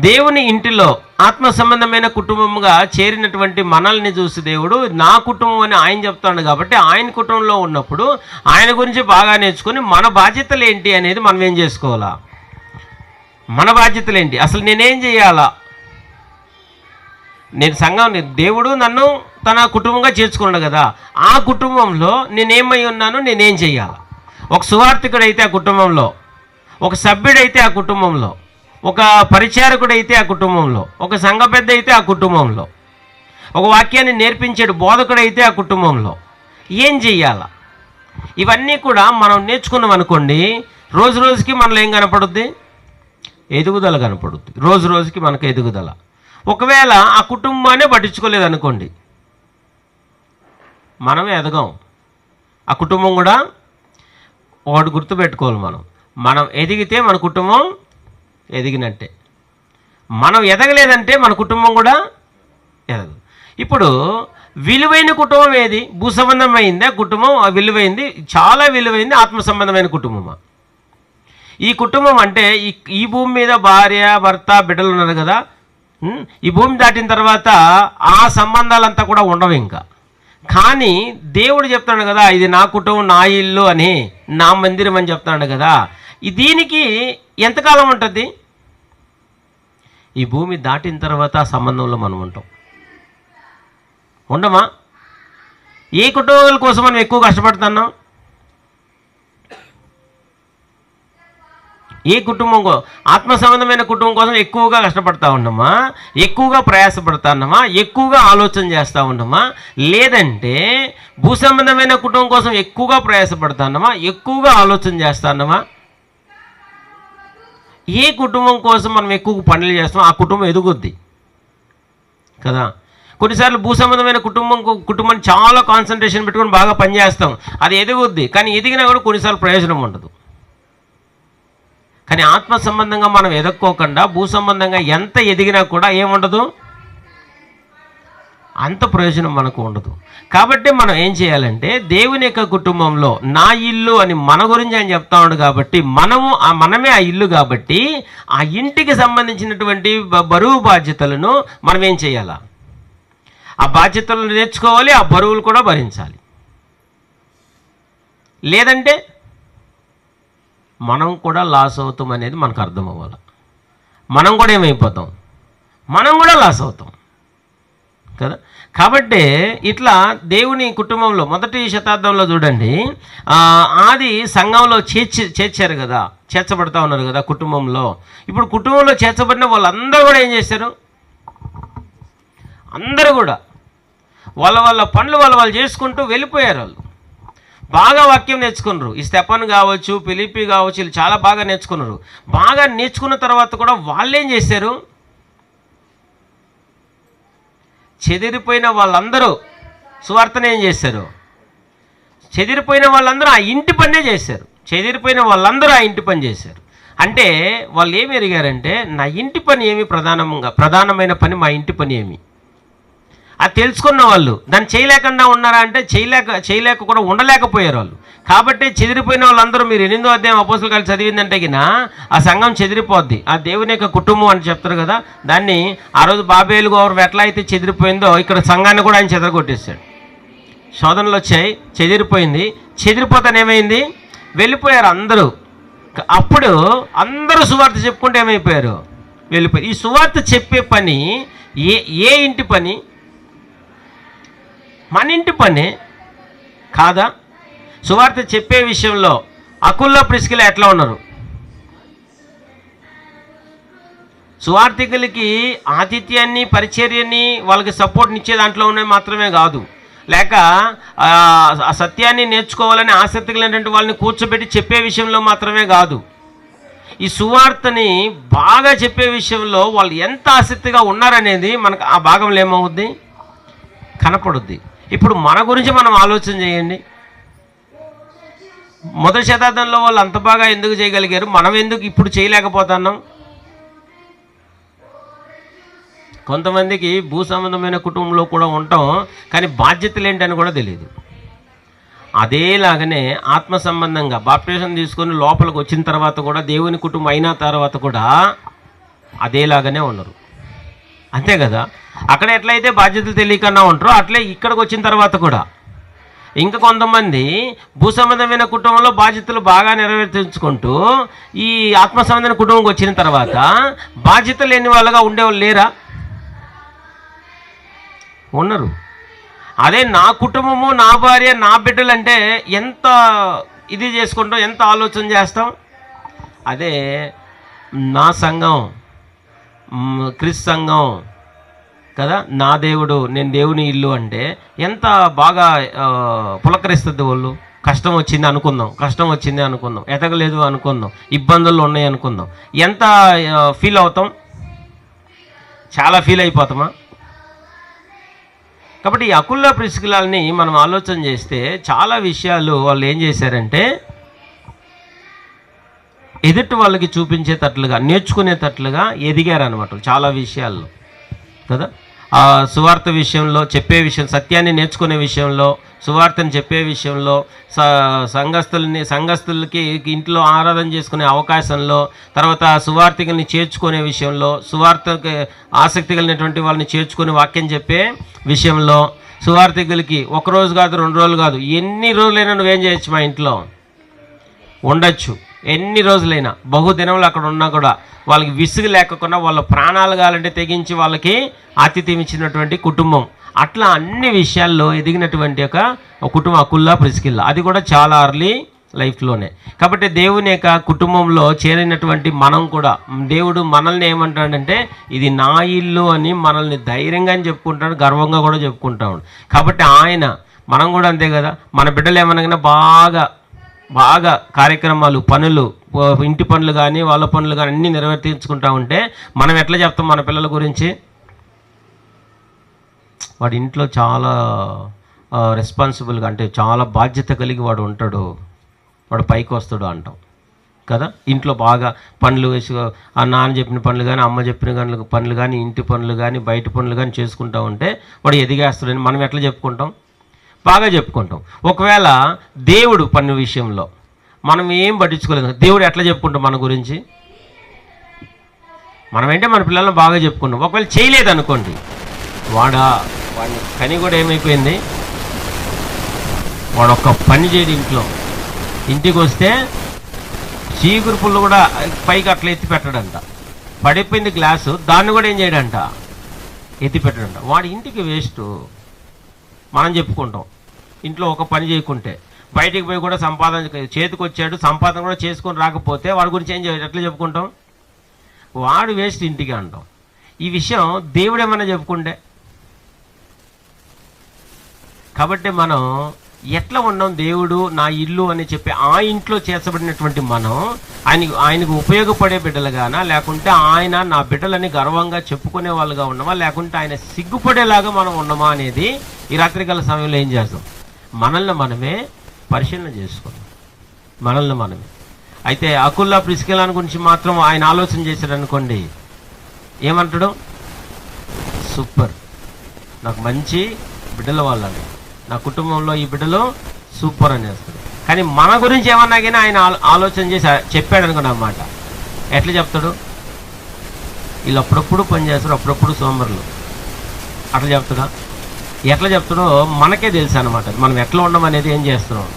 దేవుని ఇంటిలో ఆత్మ సంబంధమైన కుటుంబంగా చేరినటువంటి మనల్ని చూసి దేవుడు నా కుటుంబం అని ఆయన చెప్తాడు. కాబట్టి ఆయన కుటుంబంలో ఉన్నప్పుడు ఆయన గురించి బాగా నేర్చుకొని మన బాధ్యతలు ఏంటి అనేది మనం ఏం చేసుకోవాలా? మన బాధ్యతలు ఏంటి, అసలు నేనేం చేయాలా? నేను సంఘం, దేవుడు నన్ను తన కుటుంబంగా చేర్చుకున్నాడు కదా, ఆ కుటుంబంలో నేనేమై ఉన్నాను, నేనేం చేయాలా? ఒక సువార్థికుడైతే ఆ కుటుంబంలో, ఒక సభ్యుడైతే ఆ కుటుంబంలో, ఒక పరిచారకుడైతే ఆ కుటుంబంలో, ఒక సంఘ పెద్ద అయితే ఆ కుటుంబంలో, ఒక వాక్యాన్ని నేర్పించాడు బోధకుడైతే ఆ కుటుంబంలో ఏం చెయ్యాలా? ఇవన్నీ కూడా మనం నేర్చుకున్నాం అనుకోండి, రోజు రోజుకి మనలో ఏం కనపడుద్ది? ఎదుగుదల కనపడుద్ది. రోజు రోజుకి మనకు ఎదుగుదల. ఒకవేళ ఆ కుటుంబాన్ని పట్టించుకోలేదు అనుకోండి, మనమే ఎదగం, ఆ కుటుంబం కూడా. ఒకటి గుర్తుపెట్టుకోవాలి, మనం ఎదిగితే మన కుటుంబం ఎదిగినట్టే. మనం ఎదగలేదంటే మన కుటుంబం కూడా ఎదగదు. ఇప్పుడు విలువైన కుటుంబం ఏది? భూ సంబంధమైంది ఆ కుటుంబం, విలువైంది, చాలా విలువైంది ఆత్మ సంబంధమైన కుటుంబమా? ఈ కుటుంబం అంటే ఈ భూమి మీద భార్య భర్త బిడ్డలు ఉన్నారు కదా, ఈ భూమి దాటిన తర్వాత ఆ సంబంధాలంతా కూడా ఉండవు ఇంకా. కానీ దేవుడు చెప్తున్నాడు కదా, ఇది నా కుటుంబం, నా ఇల్లు అని, నా మందిరం అని చెప్తున్నాడు కదా. దీనికి ఎంతకాలం ఉంటుంది? ఈ భూమి దాటిన తర్వాత ఆ సంబంధంలో మనం ఉంటాం, ఉండమా? ఏ కుటుంబాల కోసం మనం ఎక్కువ కష్టపడుతున్నాం? ఏ కుటుంబం, ఆత్మ సంబంధమైన కుటుంబం కోసం ఎక్కువగా కష్టపడతా ఉన్నామా? ఎక్కువగా ప్రయాసపడతా ఉన్నామా? ఎక్కువగా ఆలోచన చేస్తూ ఉన్నామా? లేదంటే భూ సంబంధమైన కుటుంబం కోసం ఎక్కువగా ప్రయాసపడతా ఉన్నామా? ఎక్కువగా ఆలోచన చేస్తా ఉన్నామా? ఏ కుటుంబం కోసం మనం ఎక్కువ పనులు చేస్తామో ఆ కుటుంబం ఎదుగుద్ది కదా. కొన్నిసార్లు భూ సంబంధమైన కుటుంబాన్ని చాలా కాన్సన్ట్రేషన్ పెట్టుకొని బాగా పనిచేస్తాం, అది ఎదుగుద్ది. కానీ ఎదిగినా కూడా కొన్నిసార్లు ప్రయోజనం ఉండదు. కానీ ఆత్మ సంబంధంగా మనం ఎదక్కోకుండా భూ సంబంధంగా ఎంత ఎదిగినా కూడా ఏముండదు, అంత ప్రయోజనం మనకు ఉండదు. కాబట్టి మనం ఏం చేయాలంటే, దేవుని యొక్క కుటుంబంలో నా ఇల్లు అని మన గురించి ఆయన చెప్తా ఉన్నాడు కాబట్టి మనమే ఆ ఇల్లు కాబట్టి ఆ ఇంటికి సంబంధించినటువంటి బరువు బాధ్యతలను మనం ఏం చేయాలా? ఆ బాధ్యతలను నేర్చుకోవాలి, ఆ బరువులు కూడా భరించాలి. లేదంటే మనం కూడా లాస్ అవుతాం అనేది మనకు అర్థం అవ్వాలి. మనం కూడా ఏమైపోతాం? మనం కూడా లాస్ అవుతాం కదా. కాబట్టి ఇట్లా దేవుని కుటుంబంలో మొదటి శతాబ్దంలో చూడండి, ఆది సంఘంలో చేర్చారు కదా, చేర్చబడతా ఉన్నారు కదా కుటుంబంలో. ఇప్పుడు కుటుంబంలో చేర్చబడిన వాళ్ళందరూ కూడా ఏం చేశారు? అందరూ కూడా వాళ్ళ పనులు వాళ్ళు చేసుకుంటూ వెళ్ళిపోయారు. వాళ్ళు బాగా వాక్యం నేర్చుకున్నారు. ఈ స్టెఫన్ కావచ్చు, ఫిలిప్పి కావచ్చు, వీళ్ళు చాలా బాగా నేర్చుకున్నారు. బాగా నేర్చుకున్న తర్వాత కూడా వాళ్ళు ఏం చేశారు? చెదిరిపోయిన వాళ్ళందరూ సువార్తను ఏం చేశారు? చెదిరిపోయిన వాళ్ళందరూ ఆ ఇంటి పనే చేశారు. చెదిరిపోయిన వాళ్ళందరూ ఆ ఇంటి పని చేశారు. అంటే వాళ్ళు ఏమి ఎరిగారంటే, నా ఇంటి పని ఏమి ప్రధానమైన పని మా ఇంటి పని ఏమి అది తెలుసుకున్న వాళ్ళు దాన్ని చేయలేకుండా ఉన్నారా అంటే చేయలేక కూడా ఉండలేకపోయారు వాళ్ళు. కాబట్టి చెదిరిపోయిన వాళ్ళందరూ, మీరు 8వ అధ్యాయం అపోస్తలుల కార్యాలు చదివిందంటే గిన ఆ సంఘం చెదిరిపోద్ది. ఆ దేవుని యొక్క కుటుంబం అని చెప్తారు కదా, దాన్ని ఆ రోజు బాబేలు గౌరవం ఎట్లా అయితే చెదిరిపోయిందో ఇక్కడ సంఘాన్ని కూడా ఆయన చెదరగొట్టేశాడు. శోధనలు వచ్చాయి, చెదిరిపోయింది. చెదిరిపోతానేమైంది? వెళ్ళిపోయారు అందరూ. అప్పుడు అందరూ సువార్త చెప్పుకుంటే ఏమైపోయారు? వెళ్ళిపోయారు. ఈ సువార్త చెప్పే పని ఏ ఇంటి పని? మన ఇంటి పనే కాదా? సువార్త చెప్పే విషయంలో అకుల్లా ప్రిస్కిలా ఎట్లా ఉన్నారు? సువార్థికులకి ఆతిథ్యాన్ని, పరిచర్యని, వాళ్ళకి సపోర్ట్ని ఇచ్చే దాంట్లో ఉన్నవి మాత్రమే కాదు, లేక ఆ సత్యాన్ని నేర్చుకోవాలని ఆసక్తి కలిగినటువంటి వాళ్ళని కూర్చోబెట్టి చెప్పే విషయంలో మాత్రమే కాదు, ఈ సువార్తని బాగా చెప్పే విషయంలో వాళ్ళు ఎంత ఆసక్తిగా ఉన్నారనేది మనకు ఆ భాగంలో ఏమవుద్ది? కనపడుద్ది. ఇప్పుడు మన గురించి మనం ఆలోచన చేయండి. మొదటి శతాబ్దంలో వాళ్ళు అంత బాగా ఎందుకు చేయగలిగారు? మనం ఎందుకు ఇప్పుడు చేయలేకపోతున్నాం? కొంతమందికి భూ సంబంధమైన కుటుంబంలో కూడా ఉంటాం, కానీ బాధ్యతలు ఏంటని కూడా తెలియదు. అదేలాగనే ఆత్మ సంబంధంగా బాప్టిజం తీసుకొని లోపలికి వచ్చిన తర్వాత కూడా, దేవుని కుటుంబం అయిన తర్వాత కూడా అదేలాగానే ఉన్నారు. అంతే కదా. అక్కడ ఎట్లయితే బాధ్యతలు తెలియకుండా ఉంటారో అట్లే ఇక్కడికి వచ్చిన తర్వాత కూడా ఇంకా కొంతమంది భూ సంబంధమైన కుటుంబంలో బాధ్యతలు బాగా నెరవేర్చుకుంటూ ఈ ఆత్మ సంబంధమైన కుటుంబంకి వచ్చిన తర్వాత బాధ్యత లేని వాళ్ళగా ఉండేవాళ్ళు లేరా? ఉన్నారు. అదే నా కుటుంబము, నా భార్య, నా బిడ్డలు అంటే ఎంత ఇది చేసుకుంటాం, ఎంత ఆలోచన చేస్తాం. అదే నా సంఘం, క్రిస్తు సంఘం కదా, నా దేవుడు, నేను దేవుని ఇల్లు అంటే ఎంత బాగా పులకరిస్తుంది. వాళ్ళు కష్టం వచ్చింది అనుకుందాం, కష్టం వచ్చింది అనుకుందాం, ఎదగలేదు అనుకుందాం, ఇబ్బందులు ఉన్నాయి అనుకుందాం, ఎంత ఫీల్ అవుతాం? చాలా ఫీల్ అయిపోతామా? కాబట్టి ఈ అకుల్లా ప్రిస్కిల్లాని మనం ఆలోచన చేస్తే చాలా విషయాలు వాళ్ళు ఏం చేశారంటే ఎదుటి వాళ్ళకి చూపించేటట్లుగా, నేర్చుకునేటట్లుగా ఎదిగారనమాట చాలా విషయాల్లో కదా. ఆ సువార్త విషయంలో, చెప్పే విషయం, సత్యాన్ని నేర్చుకునే విషయంలో, సువార్తను చెప్పే విషయంలో, సంఘస్థులకి ఇంట్లో ఆరాధన చేసుకునే అవకాశంలో, తర్వాత సువార్తికుల్ని చేర్చుకునే విషయంలో, సువార్తకి ఆసక్తి కలిగినటువంటి వాళ్ళని చేర్చుకుని వాక్యం చెప్పే విషయంలో, సువార్తికులకి 1 రోజు కాదు, 2 రోజులు కాదు, ఎన్ని రోజులైనా నువ్వేం చేయొచ్చు, మా ఇంట్లో ఉండొచ్చు, ఎన్ని రోజులైనా, బహుదినములు అక్కడ ఉన్నా కూడా వాళ్ళకి విసుగు లేకుండా వాళ్ళ ప్రాణాలు కావాలంటే తెగించి వాళ్ళకి ఆతిథ్యం ఇచ్చినటువంటి కుటుంబం. అట్లా అన్ని విషయాల్లో ఎదిగినటువంటి ఒక కుటుంబం అకుల్లా ప్రిస్కిల్లా. అది కూడా చాలా అర్లీ లైఫ్లోనే. కాబట్టి దేవుని యొక్క కుటుంబంలో చేరినటువంటి మనం కూడా, దేవుడు మనల్ని ఏమంటాడంటే ఇది నా ఇల్లు అని మనల్ని ధైర్యంగా చెప్పుకుంటాడు, గర్వంగా కూడా చెప్పుకుంటాడు. కాబట్టి మనం కూడా అంతే కదా. మన బిడ్డలు ఏమనగానే బాగా కార్యక్రమాలు, పనులు, ఇంటి పనులు కానీ వాళ్ళ పనులు కానీ అన్నీ నెరవేర్చుకుంటా ఉంటే మనం ఎట్లా చెప్తాం మన పిల్లల గురించి? వాడి ఇంట్లో చాలా రెస్పాన్సిబుల్గా, అంటే చాలా బాధ్యత కలిగి వాడు ఉంటాడు, వాడు పైకి వస్తాడు అంటాం కదా. ఇంట్లో బాగా పనులు వేసి, ఆ నాన్న చెప్పిన పనులు కానీ, అమ్మ చెప్పిన పనులు కానీ, ఇంటి పనులు కానీ, బయట పనులు కానీ చేసుకుంటా ఉంటే వాడు ఎదిగేస్తాడని మనం ఎట్లా చెప్పుకుంటాం? బాగా చెప్పుకుంటాం. ఒకవేళ దేవుడు పని విషయంలో మనం ఏం పట్టించుకోలేదు, దేవుడు ఎట్లా చెప్పుకుంటాం మన గురించి? మనమేంటే మన పిల్లలను బాగా చెప్పుకుంటాం. ఒకవేళ చేయలేదనుకోండి, వాడి పని కూడా ఏమైపోయింది, వాడు ఒక్క పని చేయడు ఇంట్లో. ఇంటికి వస్తే చీకురు పుల్లు కూడా పైకి అట్లా ఎత్తి పెట్టడంట, పడిపోయింది గ్లాసు, దాన్ని కూడా ఏం చేయడంట, ఎత్తి పెట్టడంట. వాడి ఇంటికి వేస్ట్. మనం చెప్పుకుంటాం ఇంట్లో ఒక పని చేయకుంటే, బయటికి పోయి కూడా సంపాదన చేతికి వచ్చాడు, సంపాదన కూడా చేసుకొని రాకపోతే వాడి గురించి ఏం చేయాలి, ఎట్లా చెప్పుకుంటాం? వాడు వేస్ట్ ఇంటికి అంటాం. ఈ విషయం దేవుడు ఏమన్నా చెప్పుకుంటే. కాబట్టి మనం ఎట్లా ఉన్నాం, దేవుడు నా ఇల్లు అని చెప్పి ఆ ఇంట్లో చేర్చబడినటువంటి మనం ఆయనకు ఉపయోగపడే బిడ్డలుగానా, లేకుంటే ఆయన నా బిడ్డలని గర్వంగా చెప్పుకునే వాళ్ళుగా ఉన్నామా, లేకుంటే ఆయన సిగ్గుపడేలాగా మనం ఉన్నామా అనేది ఈ రాత్రికాల సమయంలో ఏం చేస్తాం? మనల్ని మనమే పరిశీలన చేసుకున్నాం, మనల్ని మనమే. అయితే అకుల్లా ప్రిస్కిల్లా గురించి మాత్రం ఆయన ఆలోచన చేశాడు అనుకోండి, ఏమంటాడు? సూపర్, నాకు మంచి బిడ్డల వాళ్ళని, నా కుటుంబంలో ఈ బిడ్డలు సూపర్ అని వేస్తాడు. కానీ మన గురించి ఏమన్నా కానీ ఆయన ఆలోచన చేసి చెప్పాడు అనుకున్నా అన్నమాట. ఎట్లా చెప్తాడు? వీళ్ళు అప్పుడప్పుడు పని చేస్తారు, అప్పుడప్పుడు సోమరులు, అట్లా చెప్తాడా? ఎట్లా చెప్తాడో మనకే తెలుసు అనమాట. మనం ఎట్లా ఉన్నాం అనేది ఏం చేస్తున్నాం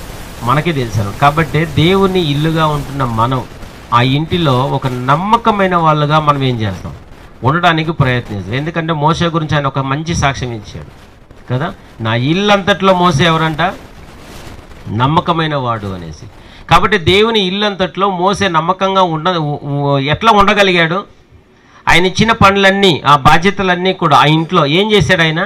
మనకే తెలుసు. కాబట్టి దేవుని ఇల్లుగా ఉంటున్న మనం ఆ ఇంటిలో ఒక నమ్మకమైన వాళ్ళుగా మనం ఏం చేస్తాం, ఉండడానికి ప్రయత్నిస్తాం. ఎందుకంటే మోసే గురించి ఆయన ఒక మంచి సాక్ష్యం ఇచ్చాడు కదా. నా ఇల్లంతట్లో మోసే ఎవరంట? నమ్మకమైన వాడు అనేసి. కాబట్టి దేవుని ఇల్లంతట్లో మోసే నమ్మకంగా ఎట్లా ఉండగలిగాడు? ఆయన ఇచ్చిన పనులన్నీ, ఆ బాధ్యతలన్నీ కూడా ఆ ఇంట్లో ఏం చేశాడు? ఆయన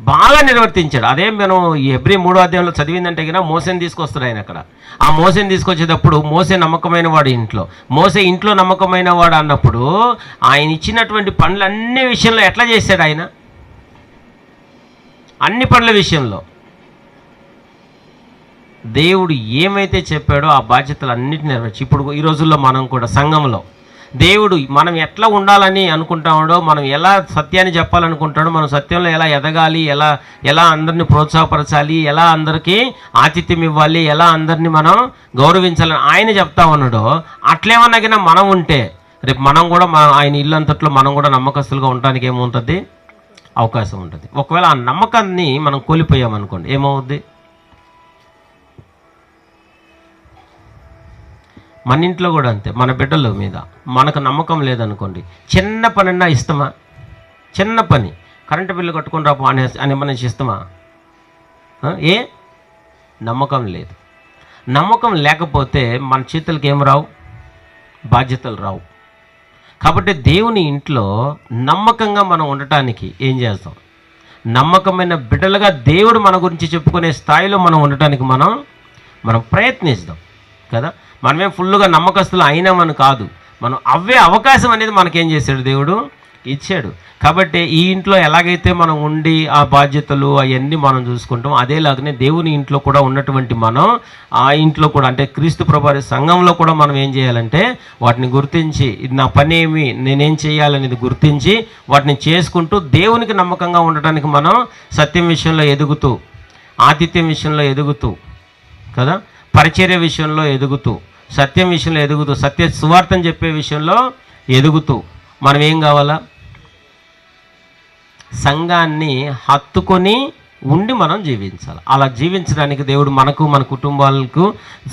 బాగా నిర్వర్తించాడు. అదే మనం హెబ్రీ 3వ అధ్యాయంలో చదివిందంటే కన్నా మోసేని తీసుకొస్తాడు ఆయన అక్కడ. ఆ మోసేని తీసుకొచ్చేటప్పుడు మోసే నమ్మకమైన వాడు ఇంట్లో, మోసే ఇంట్లో నమ్మకమైన వాడు అన్నప్పుడు ఆయన ఇచ్చినటువంటి పనులన్నీ విషయంలో ఎట్లా చేశాడు ఆయన? అన్ని పనుల విషయంలో దేవుడు ఏమైతే చెప్పాడో ఆ బాధ్యతలు అన్నిటిని నెరవేర్చి. ఇప్పుడు ఈ రోజుల్లో మనం కూడా సంఘంలో దేవుడు మనం ఎట్లా ఉండాలని అనుకుంటాడో, మనం ఎలా సత్యాన్ని చెప్పాలనుకుంటాడో, మనం సత్యంలో ఎలా ఎదగాలి, ఎలా అందరినీ ప్రోత్సాహపరచాలి, ఎలా అందరికీ ఆతిథ్యం ఇవ్వాలి, ఎలా అందరినీ మనం గౌరవించాలని ఆయన చెప్తా ఉన్నాడో, అట్లేమన్నా మనం ఉంటే రేపు మనం కూడా ఆయన ఇల్లు అంతట్లో మనం కూడా నమ్మకస్తులుగా ఉండడానికి ఏముంటుంది? అవకాశం ఉంటుంది. ఒకవేళ ఆ నమ్మకాన్ని మనం కోల్పోయామనుకోండి, ఏమవుద్ది? మన ఇంట్లో కూడా అంతే, మన బిడ్డల మీద మనకు నమ్మకం లేదనుకోండి, చిన్న పనన్నా ఇస్తామా? చిన్న పని, కరెంటు బిల్లు కట్టుకుని రాపు అని మనం ఇస్తామా? ఏ నమ్మకం లేదు. నమ్మకం లేకపోతే మన చేతులకి ఏం రావు? బాధ్యతలు రావు. కాబట్టి దేవుని ఇంట్లో నమ్మకంగా మనం ఉండటానికి ఏం చేస్తాం? నమ్మకమైన బిడ్డలుగా దేవుడు మన గురించి చెప్పుకునే స్థాయిలో మనం ఉండటానికి మనం ప్రయత్నిస్తాం కదా. మనమేం ఫుల్గా నమ్మకస్తులు అయినామని కాదు, మనం అవ్వే అవకాశం అనేది మనకేం చేశాడు? దేవుడు ఇచ్చాడు. కాబట్టి ఈ ఇంట్లో ఎలాగైతే మనం ఉండి ఆ బాధ్యతలు అవన్నీ మనం చూసుకుంటాం, అదేలాగానే దేవుని ఇంట్లో కూడా ఉన్నటువంటి మనం ఆ ఇంట్లో కూడా, అంటే క్రీస్తు ప్రభువారి సంఘంలో కూడా మనం ఏం చేయాలంటే వాటిని గుర్తించి, ఇది నా పని ఏమి, నేనేం చేయాలనేది గుర్తించి వాటిని చేసుకుంటూ దేవునికి నమ్మకంగా ఉండటానికి మనం సత్యం విషయంలో ఎదుగుతూ, ఆతిథ్యం విషయంలో ఎదుగుతూ కదా, పరిచర్య విషయంలో ఎదుగుతూ, సత్యం విషయంలో ఎదుగుతూ, సత్య సువార్తని చెప్పే విషయంలో ఎదుగుతూ మనం ఏం కావాలా? సంఘాన్ని హత్తుకొని ఉండి మనం జీవించాలి. అలా జీవించడానికి దేవుడు మనకు, మన కుటుంబాలకు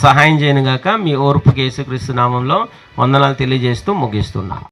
సహాయం చేయనుగాక. మీ ఓర్పుకి యేసుక్రీస్తు నామంలో వందనాలు తెలియజేస్తూ ముగిస్తున్నాను.